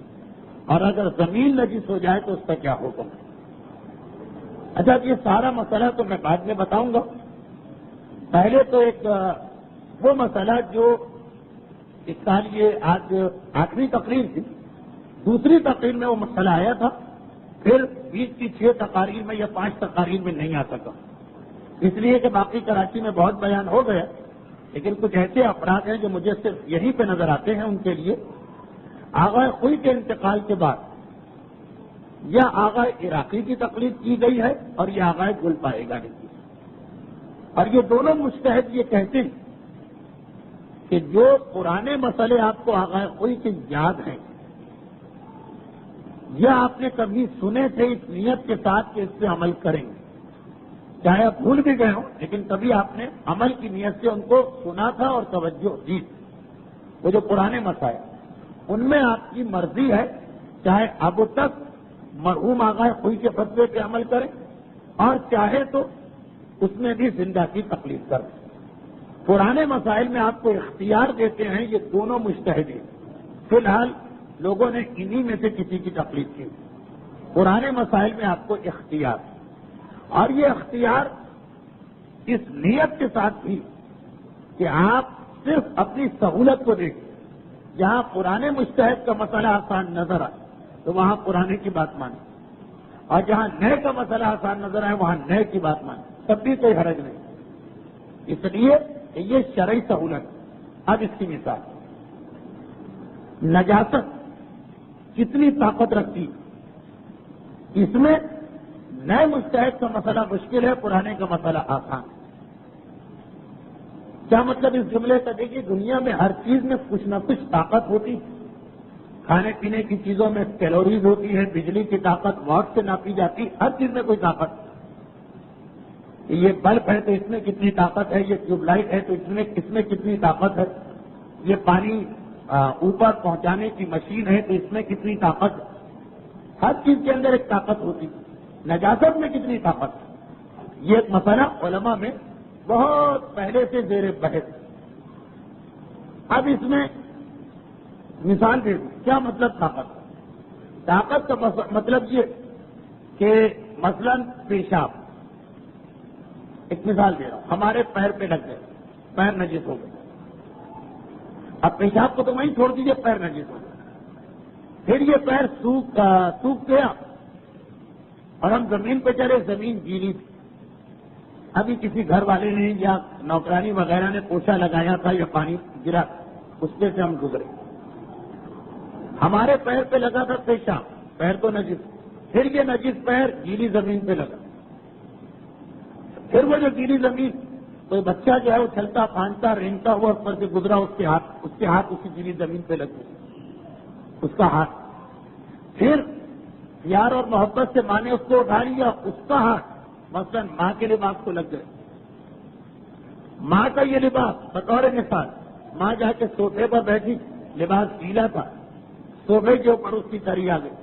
اور اگر زمین نجس ہو جائے تو اس کا کیا حکم ہے؟ اچھا، یہ سارا مسئلہ تو میں بعد میں بتاؤں گا۔ پہلے تو ایک وہ مسئلہ جو اس سال یہ آج آخری تقریر تھی، دوسری تقریر میں وہ مسئلہ آیا تھا، پھر بیچ کی 6 تقاریر میں یا 5 تقاریر میں نہیں آ سکا، اس لیے کہ باقی کراچی میں بہت بیان ہو گیا، لیکن کچھ ایسے افراد ہیں جو مجھے صرف یہیں پہ نظر آتے ہیں، ان کے لیے آغا خوئی کے انتقال کے بعد یا آغا عراقی کی تقلید کی گئی ہے اور یہ آغا گل پائے گا نہیں کی، اور یہ دونوں مجتہد یہ کہتے ہیں کہ جو پرانے مسئلے آپ کو آغا خوئی کے یاد ہیں یا آپ نے کبھی سنے تھے اس نیت کے ساتھ کہ اس پہ عمل کریں گے، چاہے آپ بھول بھی گئے ہوں لیکن کبھی آپ نے عمل کی نیت سے ان کو سنا تھا اور توجہ دی. وہ جو پرانے مسائل ان میں آپ کی مرضی ہے، چاہے اب تک مرحوم آغا خوئی کے فتوے پہ عمل کریں اور چاہے تو اس میں بھی زندہ کی تقلید کریں. پرانے مسائل میں آپ کو اختیار دیتے ہیں یہ دونوں مجتہدین. فی الحال لوگوں نے انہی میں سے کسی کی تقلید کی. پرانے مسائل میں آپ کو اختیار، اور یہ اختیار اس نیت کے ساتھ بھی کہ آپ صرف اپنی سہولت کو دیکھیں. جہاں پرانے مجتہد کا مسئلہ آسان نظر آئے تو وہاں پرانے کی بات مانیں، اور جہاں نئے کا مسئلہ آسان نظر آئے وہاں نئے کی بات مانیں، تب بھی کوئی حرج نہیں. اس لیے یہ شرعی سہولت. اب اس کی مثال، نجاست کتنی طاقت رکھتی، اس میں نئے مجتہد کا مسئلہ مشکل ہے، پرانے کا مسئلہ آسان. کیا مطلب اس جملے کا؟ دیکھیے دنیا میں ہر چیز میں کچھ نہ کچھ طاقت ہوتی. کھانے پینے کی چیزوں میں کیلوریز ہوتی ہے، بجلی کی طاقت واٹ سے ناپی جاتی، ہر چیز میں کوئی طاقت. یہ بلب ہے تو اس میں کتنی طاقت ہے، یہ ٹیوب لائٹ ہے تو اس میں کتنی طاقت ہے، یہ پانی اوپر پہنچانے کی مشین ہے تو اس میں کتنی طاقت ہے. ہر چیز کے اندر ایک طاقت ہوتی. نجاست میں کتنی طاقت ہے، یہ ایک مسئلہ علماء میں بہت پہلے سے زیر بحث. اب اس میں مثال دے دوں کیا مطلب طاقت. طاقت کا مطلب یہ کہ مثلا پیشاب، ایک مثال دے رہا ہوں، ہمارے پیر پہ لگ گئے، پیر نجس ہو گئے. اب پیشاب کو تو وہیں چھوڑ دیجیے، پیر نجس ہو گئے. پھر یہ پیر سوکھ گیا اور ہم زمین پہ چلے، زمین گیلی تھی. ابھی کسی گھر والے نے یا نوکرانی وغیرہ نے پوچھا لگایا تھا یا پانی گرا، اس پہ سے ہم گزرے. ہمارے پیر پہ لگا تھا پیشاب، پیر تو نجس. پھر یہ نجس پیر گیلی زمین پہ لگا. پھر وہ جو گیلی زمین، کوئی بچہ جو ہے وہ چلتا پھانچتا رینگتا ہوا اس پر سے گزرا، اس کے ہاتھ اسی گیلی زمین پہ لگ گئے، اس کا ہاتھ. پھر پیار اور محبت سے ماں نے اس کو اٹھا لیا، اس کا ہاتھ مثلا ماں کے لباس کو لگ گئے. ماں کا یہ لباس بطور مثال، ماں جا کے صوفے پر بیٹھی، لباس گیلا تھا، صوفے کے اوپر اس کی تری آ گئی.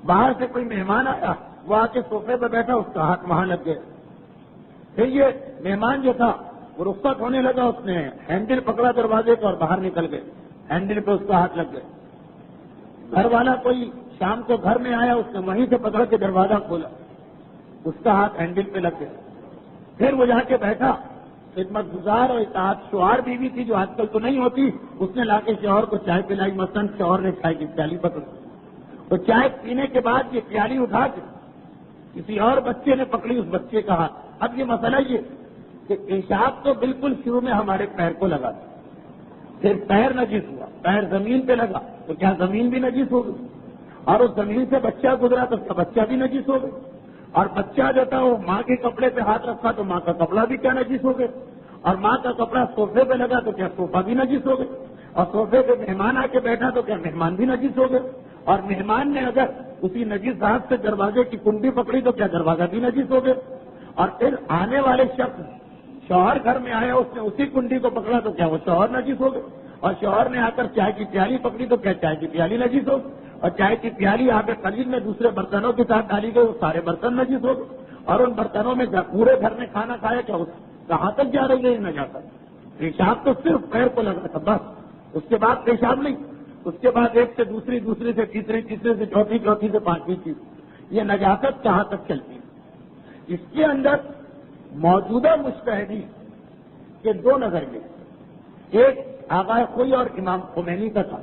باہر سے کوئی مہمان آیا، وہ آ کے صوفے پر بیٹھا، اس کا ہاتھ وہاں لگ گیا. پھر یہ مہمان جو تھا وہ رخصت ہونے لگا، اس نے ہینڈل پکڑا دروازے کا اور باہر نکل گئے، ہینڈل پہ اس کا ہاتھ لگ گئے. گھر والا کوئی شام کو گھر میں آیا، اس نے وہیں سے پکڑ کے دروازہ کھولا، اس کا ہاتھ ہینڈل پہ لگ گیا. پھر وہ جا کے بیٹھا، خدمت گزار اور اطاعت شوہر بیوی تھی جو آج کل تو نہیں ہوتی، اس نے لا کے شوہر کو چائے پلائی. مثلاً شوہر نے چائے کی پیالی پکڑی، تو چائے پینے کے بعد یہ پیالی اٹھا کے کسی اور بچے نے پکڑی، اس بچے کا ہاتھ. اب یہ مسئلہ یہ کہ پیشاب تو بالکل شروع میں ہمارے پیر کو لگا تھا، پھر پیر نجس ہوا، پیر زمین پہ لگا تو کیا زمین بھی نجس ہو گئی؟ اور اس زمین سے بچہ گزرا تو اس کا بچہ بھی نجس ہو گئی. اور بچہ جو تھا وہ ماں کے کپڑے پہ ہاتھ رکھا تو ماں کا کپڑا بھی کیا نجس ہو گئے. اور ماں کا کپڑا صوفے پہ لگا تو کیا صوفہ بھی نجس ہو گئے. اور صوفے پہ مہمان آ کے بیٹھا تو کیا مہمان بھی نجس ہو گئے. اور مہمان نے اگر اسی نجس ہاتھ سے دروازے کی کنڈی پکڑی تو کیا دروازہ بھی نجس ہو گئے. اور پھر آنے والے شخص شوہر گھر میں آیا، اس نے اسی کنڈی کو پکڑا تو کیا وہ شوہر نجس ہو گئے. اور شوہر نے آ کر چائے کی پیالی پکڑی تو کیا چائے کی پیالی نجس ہو گئی. اور چائے کی پیالی آ کے قریب میں دوسرے برتنوں کے ساتھ ڈالی گئی، وہ سارے برتن نجس ہو گئے. اور ان برتنوں میں پورے گھر میں کھانا کھایا، کیا کہاں تک جا رہی ہے؟ نہ جاتا. پیشاب تو صرف پیر کو لگا تھا بس، اس کے بعد پیشاب نہیں. اس کے بعد ایک سے دوسری، دوسری سے تیسری، تیسرے سے چوتھی، چوتھی سے پانچویں چیز. یہ نجاست کہاں تک چلتی ہے؟ اس کے اندر موجودہ مجتہدین کے دو نظریے، ایک آغا خوئی اور امام خمینی کا تھا.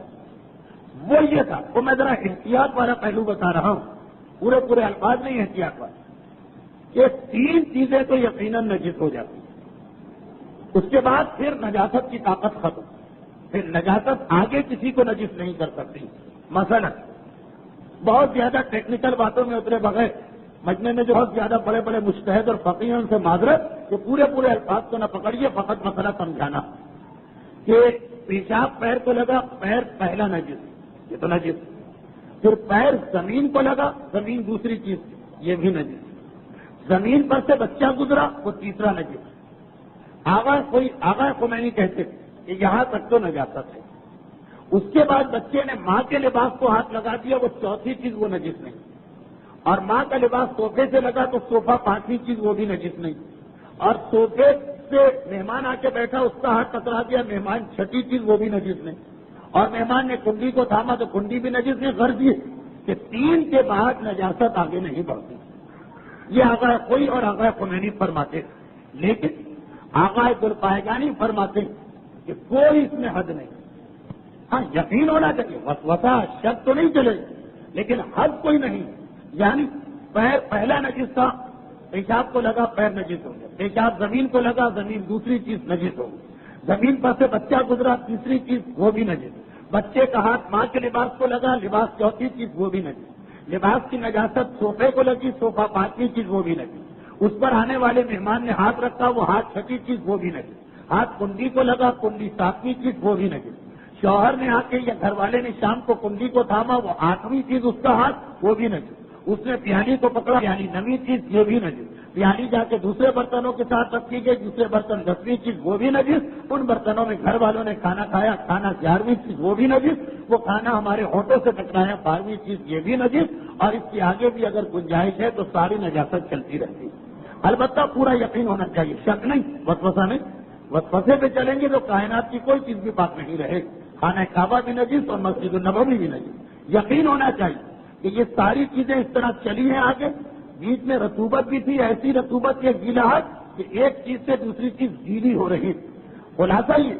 وہ یہ تھا، وہ میں ذرا احتیاط والا پہلو بتا رہا ہوں، پورے الفاظ نہیں احتیاط والا، کہ تین چیزیں تو یقیناً نجس ہو جاتی ہیں. اس کے بعد پھر نجاست کی طاقت ختم، پھر نجاست آگے کسی کو نجس نہیں کر سکتی. مثلا بہت زیادہ ٹیکنیکل باتوں میں اترے بغیر مجمع میں جو بہت زیادہ بڑے بڑے مجتہد اور فقیہ ان سے معذرت کہ پورے الفاظ کو نہ پکڑیے، فقط مسئلہ سمجھانا کہ پیشاب پیر کو لگا، پیر پہلا نجس، یہ تو نجس. پھر پیر زمین کو لگا، زمین دوسری چیز، یہ بھی نجس. زمین پر سے بچہ گزرا وہ تیسرا نجس. آغا خمینی کہتے کہ یہاں تک تو نجاست ہے. اس کے بعد بچے نے ماں کے لباس کو ہاتھ لگا دیا وہ چوتھی چیز وہ نجس نہیں. اور ماں کا لباس صوفے سے لگا تو صوفہ پانچویں چیز وہ بھی نجس نہیں. اور صوفے سے مہمان آ کے بیٹھا اس کا ہاتھ ٹکرا دیا مہمان چھٹی چیز وہ بھی نجس نہیں. اور مہمان نے کنڈی کو تھاما تو کنڈی بھی نجس نہیں. غرض یہ کہ 3 کے بعد نجاست آگے نہیں بڑھتی. یہ آغا کوئی اور آغا خمینی فرماتے. لیکن آغا گلپائگانی فرماتے کہ کوئی اس میں حد نہیں. ہاں یقین ہونا چاہیے وسوسہ شک تو نہیں چلے لیکن حد کوئی نہیں. یعنی پیر پہلا نجس تھا پیشاب کو لگا پیر نجس ہو گیا. پیشاب زمین کو لگا زمین دوسری چیز نجس ہو گئی. زمین پر سے بچہ گزرا تیسری چیز وہ بھی نجس. بچے کا ہاتھ ماں کے لباس کو لگا لباس چوتھی چیز وہ بھی نجس. لباس کی نجاست صوفے کو لگی صوفہ پانچویں چیز وہ بھی نجس. اس پر آنے والے مہمان نے ہاتھ رکھا وہ ہاتھ چھٹی چیز وہ بھی نجس. ہاتھ کنڈی کو لگا کنڈی ساتویں چیز وہ بھی نجس. شوہر نے آ کے یا گھر والے نے شام کو کنڈی کو تھاما وہ 8ویں چیز اس کا ہاتھ وہ بھی نجس. اس نے پیانی کو پکڑا پیانی 9ویں چیز یہ بھی نجس. پیانی جا کے دوسرے برتنوں کے ساتھ رکھی گئی دوسرے برتن 10ویں چیز وہ بھی نجس. ان برتنوں میں گھر والوں نے کھانا کھایا کھانا 11ویں چیز وہ بھی نجس. وہ کھانا ہمارے ہونٹوں سے ٹکرایا 12ویں چیز یہ بھی نجس. اور اس کے آگے بھی اگر گنجائش ہے تو ساری نجاست چلتی رہتی. البتہ پورا یقین ہونا چاہیے شک نہیں وسوسہ نہیں. وسوسے پہ چلیں گے تو کائنات کی کوئی چیز بھی پاک نہیں رہے. خانہ کعبہ بھی نجس اور مسجد النبوی بھی نجس. یقین ہونا چاہیے کہ یہ ساری چیزیں اس طرح چلی ہیں آگے. بیچ میں رطوبت بھی تھی ایسی رطوبت کے گیلاہٹ کہ ایک چیز سے دوسری چیز گیلی ہو رہی. خلاصہ یہ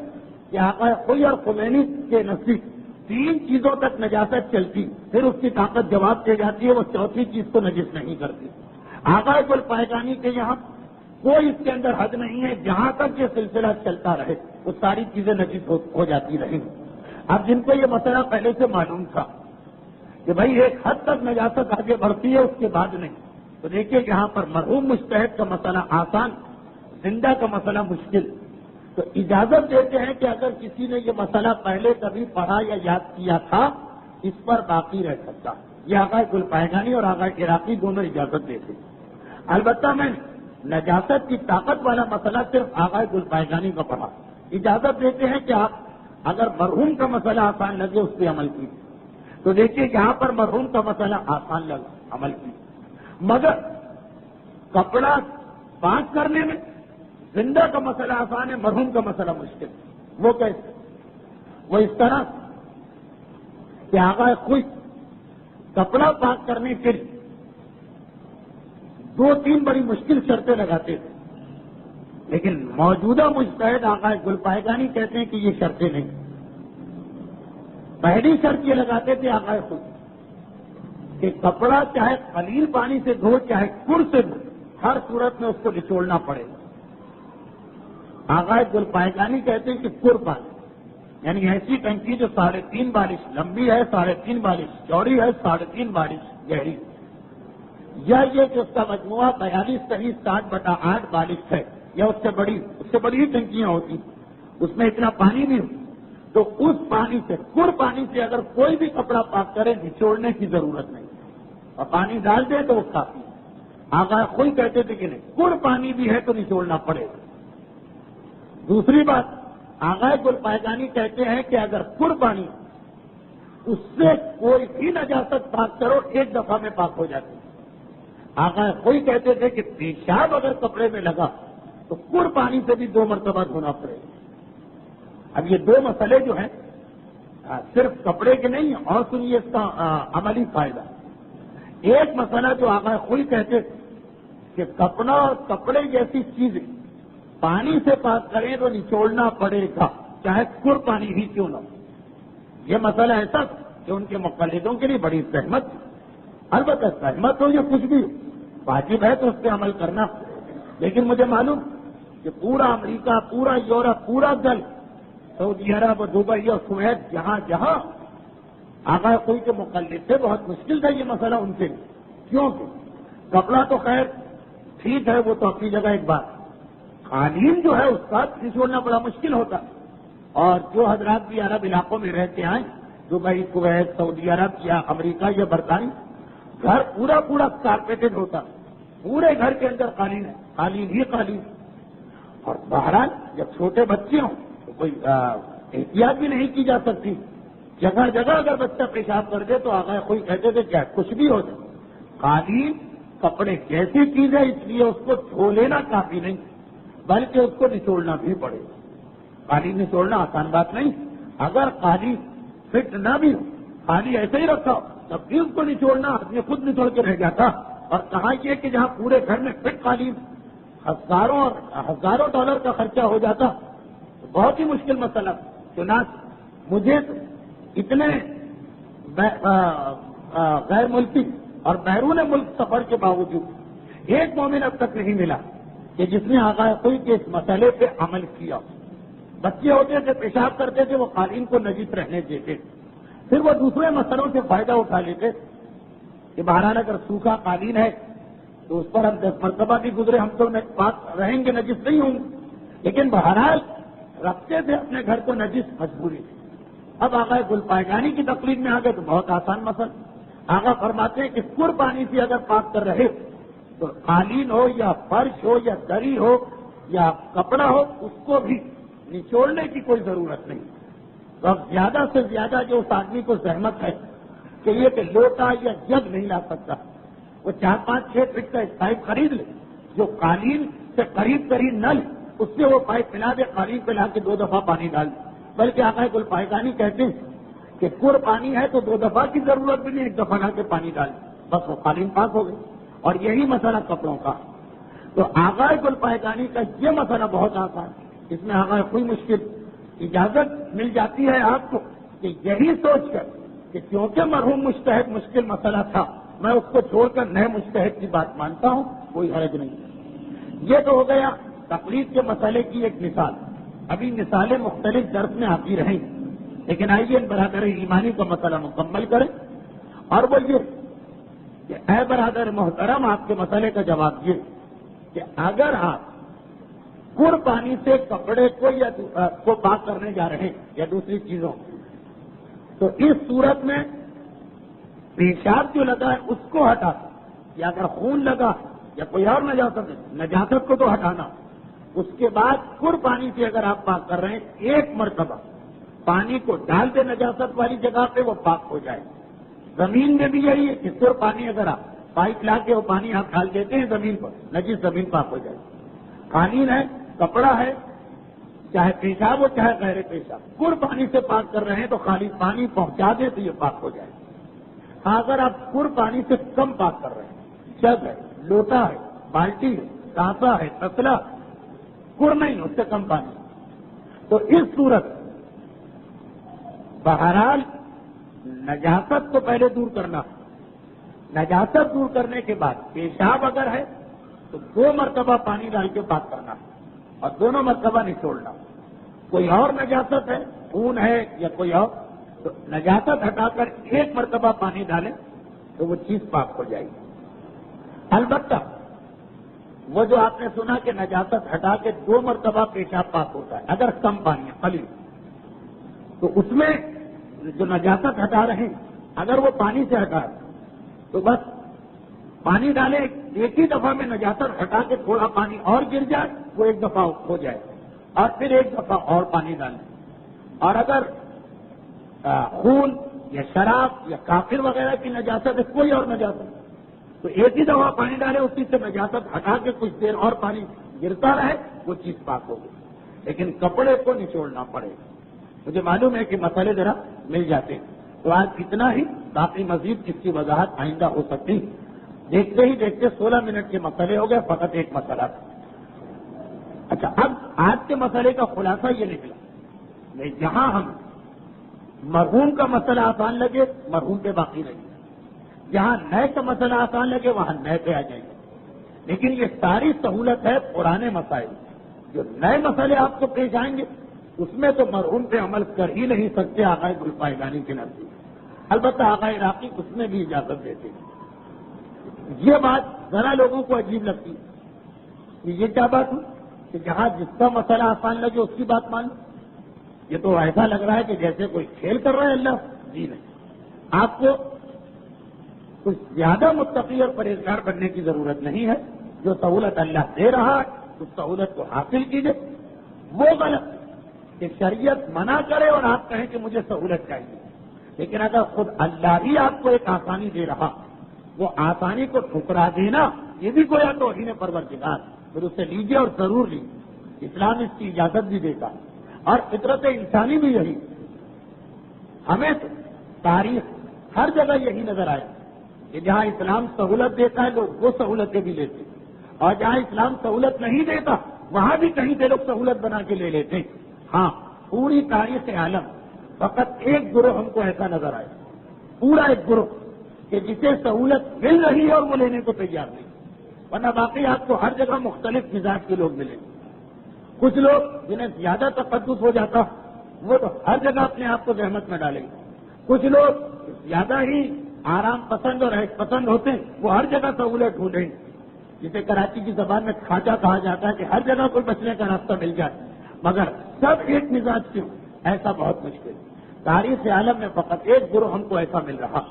کہ آقا کوئی اور خمینی کے نزدیک 3 چیزوں تک نجاست چلتی پھر اس کی طاقت جواب دے جاتی ہے وہ چوتھی چیز کو نجس نہیں کرتی. آقا گلپائگانی کے یہاں کوئی اس کے اندر حد نہیں ہے. جہاں تک یہ سلسلہ چلتا رہے وہ ساری چیزیں نجس ہو جاتی رہیں. اب جن کو یہ مسئلہ پہلے سے معلوم تھا کہ بھائی ایک حد تک نجاست آگے بڑھتی ہے اس کے بعد نہیں تو دیکھیے یہاں پر مرحوم مجتہد کا مسئلہ آسان زندہ کا مسئلہ مشکل. تو اجازت دیتے ہیں کہ اگر کسی نے یہ مسئلہ پہلے کبھی پڑھا یا یاد کیا تھا اس پر باقی رہ سکتا. یہ آقا گلپائگانی اور آقا عراقی دونوں اجازت دیتے. البتہ میں نجاست کی طاقت والا مسئلہ صرف آقا گلپائگانی کا پڑھا. اجازت دیتے ہیں کہ آپ اگر مرحوم کا مسئلہ آسان لگے اس پہ عمل کیجیے. تو دیکھیے یہاں پر مرحوم کا مسئلہ آسان لگا عمل کیجیے. مگر کپڑا پاک کرنے میں زندہ کا مسئلہ آسان ہے مرحوم کا مسئلہ مشکل. وہ کیسے؟ وہ اس طرح کہ آقا خود کپڑا پاک کرنے کے لیے 2-3 بڑی مشکل شرطیں لگاتے تھے. لیکن موجودہ مجتہد آقا گلپائگانی کہتے ہیں کہ یہ شرطیں نہیں. پہلی شرط یہ لگاتے تھے آقا خود کہ کپڑا چاہے قلیل پانی سے دھو چاہے کڑ سے دھو ہر صورت میں اس کو نچوڑنا پڑے. آقا گلپائگانی کہتے ہیں کہ کڑ پانی یعنی ایسی ٹنکی جو 3.5 بالش لمبی ہے 3.5 بالش چوڑی ہے 3.5 بالش گہری یا یہ کہ اس کا مجموعہ 42-60/8 بالش ہے یا اس سے بڑی ہی ٹنکیاں ہوتی اس میں اتنا پانی بھی ہو تو اس پانی سے کڑ پانی سے اگر کوئی بھی کپڑا پاک کرے نچوڑنے کی ضرورت نہیں اور پانی ڈال دے تو وہ کافی. آقا خود کہتے تھے کہ نہیں کڑ پانی بھی ہے تو نچوڑنا پڑے گا. دوسری بات آقا گلپائگانی کہتے ہیں کہ اگر کڑ پانی اس سے کوئی بھی نجاست پاک کرو ایک دفعہ میں پاک ہو جاتی. آقا خود کہتے تھے کہ پیشاب اگر کپڑے میں لگا تو کڑ پانی سے بھی 2 مرتبہ دھونا پڑے گا. اب یہ 2 مسئلے جو ہیں صرف کپڑے کے نہیں اور سنیے اس کا عملی فائدہ. ایک مسئلہ جو آقا خود کہتے کہ کپڑا اور کپڑے جیسی چیزیں پانی سے پاک کریں تو نچوڑنا پڑے گا چاہے کڑ پانی ہی کیوں نہ ہو. یہ مسئلہ ایسا کہ ان کے مقلدوں کے لیے بڑی سہمت. البتہ سہمت ہو یا کچھ بھی واجب ہے تو اس پہ عمل کرنا. لیکن مجھے معلوم کہ پورا امریکہ پورا یورپ پورا گلف سعودی عرب اور دبئی اور کویت جہاں جہاں آقا کوئی کے مقلد تھے بہت مشکل تھا یہ مسئلہ ان کے لیے. کیونکہ کپڑا تو خیر ٹھیک ہے وہ تو اپنی جگہ ایک بات. قالین جو ہے اس کا نچوڑنا بڑا مشکل ہوتا. اور جو حضرات بھی عرب علاقوں میں رہتے ہیں دبئی کویت سعودی عرب یا امریکہ یا برطانیہ گھر پورا کارپیٹڈ ہوتا پورے گھر کے اندر قالین ہے، قالین ہی قالین. اور بہرحال جب چھوٹے بچے ہوں تو کوئی احتیاط بھی نہیں کی جا سکتی. جگہ جگہ اگر بچہ پیشاب کر دے تو آگے کوئی کہتے تھے کیا کچھ بھی ہو جائے. قالین کپڑے کیسی چیز ہے، اس لیے اس کو دھو لینا کافی نہیں بلکہ اس کو نچوڑنا بھی پڑے. قالین نچوڑنا آسان بات نہیں. اگر قالین فٹ نہ بھی ہو، خالی ایسے ہی رکھا ہو تب بھی اس کو نچوڑنا آدمی خود نچوڑ کے رہ جاتا. اور کہا یہ کہ جہاں پورے گھر میں فٹ قالین ہزاروں ڈالر کا خرچہ ہو جاتا، بہت ہی مشکل مسئلہ. چنانچہ مجھے اتنے غیر ملکی اور بیرون ملک سفر کے باوجود ایک مومن اب تک نہیں ملا کہ جس نے آقا کوئی کے اس مسئلے پہ عمل کیا. بچے ہوتے تھے پیشاب کرتے تھے، وہ قالین کو نجس رہنے دیتے، پھر وہ دوسرے مسئلوں سے فائدہ اٹھا لیتے کہ بہرحال اگر سوکھا قالین ہے تو اس پر ہم 10 مرتبہ بھی گزرے ہم تو پاک رہیں گے، نجس نہیں ہوں گے. لیکن بہرحال رکھتے تھے اپنے گھر کو نجس مجبوری تھی. اب آقا گل پائگانی کی تقلید میں آ گئے تو بہت آسان مسئلہ. آقا فرماتے ہیں کہ کر پانی سے اگر پاک کر رہے تو قالین ہو یا فرش ہو یا دری ہو یا کپڑا ہو اس کو بھی نچوڑنے کی کوئی ضرورت نہیں. تو اب زیادہ سے زیادہ جو اس آدمی کو زحمت ہے کہ یہ کہ لوٹا یا جگ نہیں لا سکتا، وہ 4-5-6 فٹ کا ایک پائپ خرید لے جو قالین سے قریب نہ لے، اس سے وہ پائپ پلا دے، قالین پہ لا کے 2 دفعہ پانی ڈال دے. بلکہ آقا گل پائگانی کہتے ہیں کہ کر پانی ہے تو 2 دفعہ کی ضرورت بھی نہیں، 1 دفعہ لا کے پانی ڈال دے، بس وہ قالین پاک ہو گئی. اور یہی مسئلہ کپڑوں کا. تو آقا گل پائگانی کا یہ مسئلہ بہت آسان ہے. اس میں آقا کوئی مشکل اجازت مل جاتی ہے آپ کو کہ یہی سوچ کر کہ کیونکہ مرحوم مجتہد مشکل مسئلہ تھا میں اس کو چھوڑ کر نئے مجتہد کی بات مانتا ہوں، کوئی حرج نہیں. یہ تو ہو گیا تقلید کے مسئلے کی ایک مثال. ابھی مثالیں مختلف درس میں آتی رہیں، لیکن آئیے برادر ایمانی کا مسئلہ مکمل کریں. اور وہ یہ کہ اے برادر محترم، آپ کے مسئلے کا جواب یہ کہ اگر آپ کر پانی سے کپڑے کو پاک کرنے جا رہے ہیں یا دوسری چیزوں تو اس صورت میں پیشاب جو لگا ہے اس کو ہٹا، یا اگر خون لگا یا کوئی اور نجاست کو تو ہٹانا. اس کے بعد کر پانی سے اگر آپ پاک کر رہے ہیں 1 مرتبہ پانی کو ڈال دے نجاست والی جگہ پہ، وہ پاک ہو جائے. زمین میں بھی یہی ہے کہ کر پانی اگر آپ پائپ لا کے وہ پانی آپ ڈال دیتے ہیں زمین پر، نجس زمین پاک ہو جائے. قالین ہے، کپڑا ہے، چاہے پیشاب ہو چاہے غیر پیشاب، کر پانی سے پاک کر رہے ہیں تو خالی پانی پہنچا دے تو یہ پاک ہو جائے. اگر آپ کر پانی سے کم پاک کر رہے ہیں، جگ ہے، لوٹا ہے، بالٹی ہے، کانسا ہے، تسلا، کر نہیں اس سے کم پانی، تو اس صورت بہرحال نجاست کو پہلے دور کرنا. نجاست دور کرنے کے بعد پیشاب اگر ہے تو 2 مرتبہ پانی ڈال کے پاک کرنا اور دونوں مرتبہ نچوڑنا. کوئی اور نجاست ہے، خون ہے یا کوئی اور، تو نجاست ہٹا کر 1 مرتبہ پانی ڈالیں تو وہ چیز پاک ہو جائے گی. البتہ وہ جو آپ نے سنا کہ نجاست ہٹا کے 2 مرتبہ پیشاب پاک ہوتا ہے، اگر کم پانی ہے قلیل، تو اس میں جو نجاست ہٹا رہے ہیں اگر وہ پانی سے ہٹا تو بس پانی ڈالے، ایک ہی دفعہ میں نجاست ہٹا کے تھوڑا پانی اور گر جائے وہ 1 دفعہ ہو جائے اور پھر 1 دفعہ اور پانی ڈالیں. اور اگر خون یا شراب یا کافر وغیرہ کی نجاست ہے، کوئی اور نجاست تو 1 ہی دفعہ پانی ڈالے، اسی سے نجاست ہٹا کے کچھ دیر اور پانی گرتا رہے، وہ چیز پاک ہوگی. لیکن کپڑے کو نچوڑنا پڑے گا. مجھے معلوم ہے کہ مسئلے ذرا مل جاتے ہیں، تو آج اتنا ہی، باقی مزید اس کی وضاحت آئندہ ہو سکتی. دیکھتے ہی دیکھتے 16 منٹ کے مسئلے ہو گئے، فقط ایک مسئلہ تھا. اچھا، اب آج کے مسئلے کا خلاصہ یہ نکلا، جہاں ہم مرحوم کا مسئلہ آسان لگے مرحوم پہ باقی رہیے، جہاں نئے کا مسئلہ آسان لگے وہاں نئے پہ آ جائیں گے. لیکن یہ ساری سہولت ہے پرانے مسائل. جو نئے مسئلے آپ کو پیش آئیں گے اس میں تو مرحوم پہ عمل کر ہی نہیں سکتے آقا گل پائگانی کے نزدیک. البتہ آقا عراقی اس میں بھی اجازت دیتے ہیں. یہ بات ذرا لوگوں کو عجیب لگتی ہے کہ یہ کیا بات ہوئی کہ جہاں جس کا مسئلہ آسان لگے اس کی بات مان لو. یہ تو ایسا لگ رہا ہے کہ جیسے کوئی کھیل کر رہا ہے اللہ. جی نہیں، آپ کو کچھ زیادہ متقی اور پرہیزگار بننے کی ضرورت نہیں ہے. جو سہولت اللہ دے رہا ہے اس سہولت کو حاصل کیجیے. وہ غلط کہ شریعت منع کرے اور آپ کہیں کہ مجھے سہولت چاہیے. لیکن اگر خود اللہ بھی آپ کو ایک آسانی دے رہا, وہ آسانی کو ٹھکرا دینا یہ بھی گویا توہین پروردگار. پھر اسے لیجیے اور ضرور لیجیے. اسلام اس کی اجازت بھی دیتا ہے اور فطرت انسانی بھی یہی. ہمیں تاریخ ہر جگہ یہی نظر آئے کہ جہاں اسلام سہولت دیتا ہے لوگ وہ سہولتیں بھی لیتے ہیں, اور جہاں اسلام سہولت نہیں دیتا وہاں بھی کہیں سے لوگ سہولت بنا کے لے لیتے ہیں. ہاں, پوری تاریخ عالم فقط ایک گروہ ہم کو ایسا نظر آئے, پورا ایک گروہ کہ جسے سہولت مل رہی ہے اور وہ لینے کو تیار نہیں. ورنہ باقی آپ کو ہر جگہ مختلف مزاج کے لوگ ملیں گے. کچھ لوگ جنہیں زیادہ تقدس ہو جاتا وہ تو ہر جگہ اپنے آپ کو زحمت میں ڈالیں گے. کچھ لوگ زیادہ ہی آرام پسند اور عیش پسند ہوتے ہیں وہ ہر جگہ سہولت ڈھونڈیں گے. جسے کراچی کی زبان میں کھاچا کہا جاتا ہے کہ ہر جگہ کوئی بچنے کا راستہ مل جائے. مگر سب ایک مزاج کیوں, ایسا بہت مشکل. تاریخ عالم میں فقط ایک گروہ ہم کو ایسا مل رہا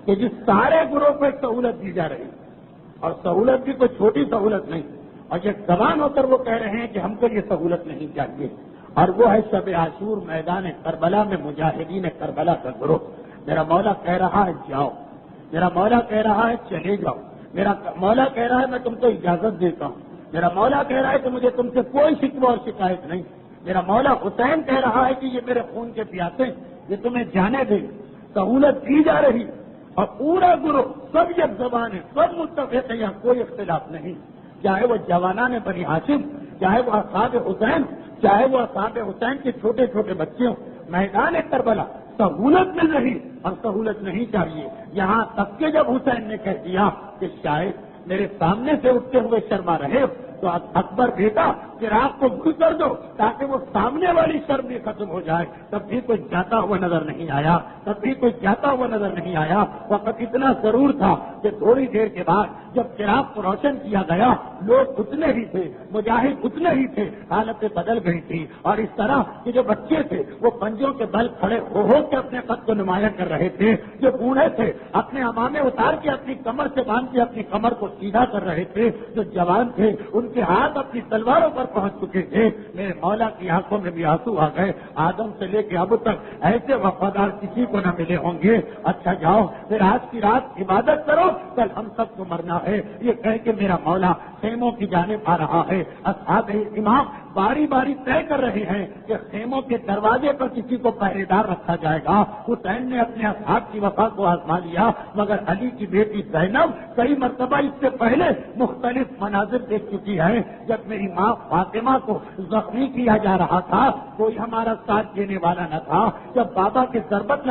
کہ جس سارے گروہ کو ایک سہولت دی جا رہی, اور سہولت بھی کوئی چھوٹی سہولت نہیں, اور یہ زبان ہو کر وہ کہہ رہے ہیں کہ ہم کو یہ سہولت نہیں چاہیے. اور وہ ہے شب عاشور میدان کربلا میں مجاہدین کربلا کا گروہ. میرا مولا کہہ رہا ہے جاؤ, میرا مولا کہہ رہا ہے چلے جاؤ, میرا مولا کہہ رہا ہے میں تم کو اجازت دیتا ہوں, میرا مولا کہہ رہا ہے کہ مجھے تم سے کوئی شکوہ اور شکایت نہیں. میرا مولا حسین کہہ رہا ہے کہ یہ میرے خون کے پیاسے, یہ تمہیں جانے دیں. سہولت دی جا رہی اور پورا گروہ سب یک زبان ہے, سب متفق ہے, یہاں کوئی اختلاف نہیں. چاہے وہ جوانان بنی ہاشم, چاہے وہ اصحاب حسین, چاہے وہ اصحاب حسین کے چھوٹے چھوٹے بچے ہوں, میدان کربلا سہولت مل رہی اور سہولت نہیں چاہیے. یہاں تک کہ جب حسین نے کہہ دیا کہ شاید میرے سامنے سے اٹھتے ہوئے شرما رہے تو اکبر بیٹا چراغ کو گل کر دو تاکہ وہ سامنے والی شرم بھی ختم ہو جائے, تب بھی کوئی جاتا ہوا نظر نہیں آیا, تب بھی کوئی جاتا ہوا نظر نہیں آیا. وقت اتنا ضرور تھا کہ تھوڑی دیر کے بعد جب چراغ کو روشن کیا گیا لوگ اتنے ہی تھے, مجاہد اتنے ہی تھے, حالتیں بدل گئی تھی. اور اس طرح کہ جو بچے تھے وہ پنجوں کے بل کھڑے ہو کے اپنے قد کو نمایاں کر رہے تھے, جو بوڑھے تھے اپنے امامے اتار کے اپنی کمر سے باندھ کے اپنی کمر کو سیدھا کر رہے تھے, جو جوان تھے ان کے ہاتھ اپنی تلواروں پر پہنچ چکے تھے. میرے مولا کی آنکھوں میں بھی آنسو آ گئے. آدم سے لے کے اب تک ایسے وفادار کسی کو نہ ملے ہوں گے. اچھا جاؤ پھر آج کی رات عبادت کرو, کل ہم سب کو مرنا ہے. یہ کہہ کے میرا مولا خیموں کی جانب آ رہا ہے. اصحاب امام باری باری طے کر رہے ہیں کہ خیموں کے دروازے پر کسی کو پہرے دار رکھا جائے گا. حسین نے اپنے اصحاب کی وفا کو آزما لیا, مگر علی کی بیٹی زینب کئی مرتبہ اس سے پہلے مختلف مناظر دیکھ چکی ہے. جب میری ماں فاطمہ کو زخمی کیا جا رہا تھا کوئی ہمارا ساتھ دینے والا نہ تھا. جب بابا کی ضربت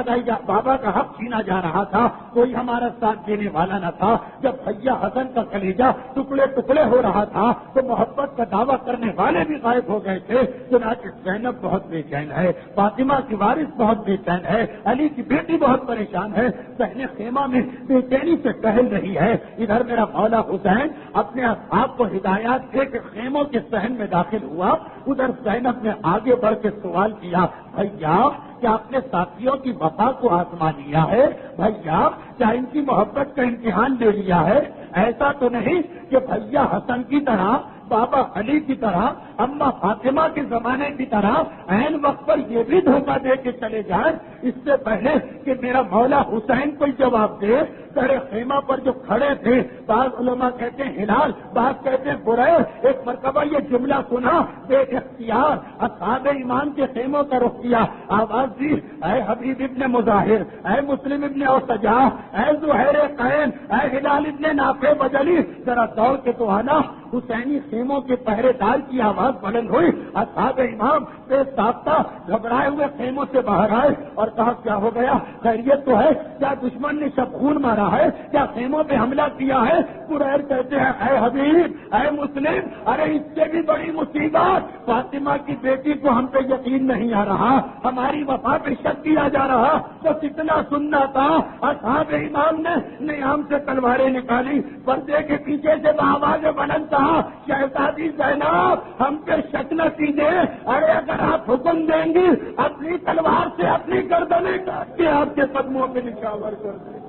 بابا کا حق چھینا جا رہا تھا کوئی ہمارا ساتھ دینے والا نہ تھا. جب بھیا حسن کا کلیجہ ٹکڑے ٹکڑے ہو رہا تھا تو محبت کا دعویٰ کرنے والے بھی غائب ہو گئے تھے. چنانچہ زینب بہت بے چین ہے, فاطمہ کی وارث بہت بے چین ہے, علی کی بیٹی بہت پریشان ہے, بہنیں خیمہ میں بے چینی سے ٹہل رہی ہے. ادھر میرا مولا حسین اپنے اصحاب کو ہدایات دے کے خیموں کے صحن میں داخل ہوا. ادھر زینب نے آگے بڑھ کے سوال کیا, بھیا کیا اپنے ساتھیوں کی وفا کو آزما لیا ہے؟ بھیا کیا ان کی محبت کا امتحان لے لیا ہے؟ ایسا تو نہیں کہ بھیا حسن کی طرح, بابا علی کی طرح, اما فاطمہ کے زمانے کی طرح عین وقت پر یہ بھی دھوکہ دے کے چلے جائیں. اس سے پہلے کہ میرا مولا حسین کوئی جواب دے, سارے خیمہ پر جو کھڑے تھے, بعض علماء کہتے ہیں ہلال, بعض کہتے ہیں بریر, ایک مرتبہ یہ جملہ سنا, بے اختیار اصحاب ایمان کے خیموں کا رخ کیا, آواز دی, اے حبیب ابن مظاہر, اے مسلم ابن اوسجا, اے زہیر قین, اے ہلال ابن نافع بجلی, ذرا دوڑ کے تو آنا. حسینی خیموں کے پہرے دار کی آواز بلند ہوئی. اصحاب امام بے ساختہ گھبرائے ہوئے خیموں سے باہر آئے اور کہا کیا ہو گیا, خیریت تو ہے؟ کیا دشمن نے شب خون مارا ہے؟ کیا خیموں پہ حملہ کیا ہے؟ قریر کہتے ہیں اے حبیب, اے مسلم, ارے اس سے بھی بڑی مصیبت, فاطمہ کی بیٹی کو ہم پہ یقین نہیں آ رہا, ہماری وفا پہ شک کیا جا رہا. بس اتنا سننا تھا. اصحاب امام نے نیام سے تلواریں نکالی, پردے کے پیچھے سے آواز بلند کہا, شہزادی زینب ہم پہ شک نہ کیجیے, ارے اگر آپ حکم دیں گی اپنی تلوار سے اپنی گردنیں کاٹ کے آپ کے قدموں پہ نشاور کر دیں.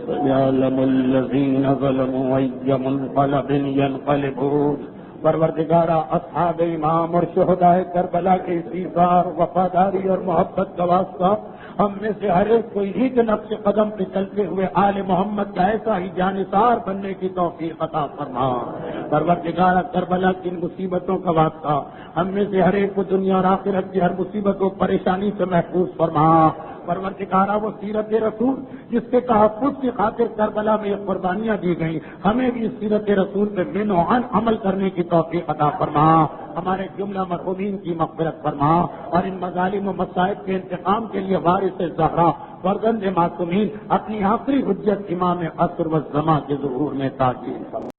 سيعلم الذين ظلموا أي منقلب ينقلبون. پروردگارہ اصحاب امام اور شہدائے کربلا کے ایثار وفاداری اور محبت کا واسطہ ہم میں سے ہر ایک کو انہی کے نقش قدم پہ چلتے ہوئے آل محمد کا ایسا ہی جانثار بننے کی توفیق عطا فرما. پروردگارہ کربلا کی ان مصیبتوں کا واسطہ ہم میں سے ہر ایک کو دنیا اور آخرت کی ہر مصیبت و پریشانی سے محفوظ فرما. پروردگارہ وہ سیرت رسول جس کے تحفظ کی خاطر کربلا میں یہ قربانیاں دی گئیں، ہمیں بھی اس سیرت رسول پہ بے نوعاً عمل کرنے کی توفیق عطا فرما. ہمارے جملہ مرحومین کی مغفرت فرما اور ان مظالم و مصائب کے انتقام کے لیے وارث زہرا فرزند معصومین اپنی آخری حجت امام عصر و زمان کے ظہور میں تاکید فرما.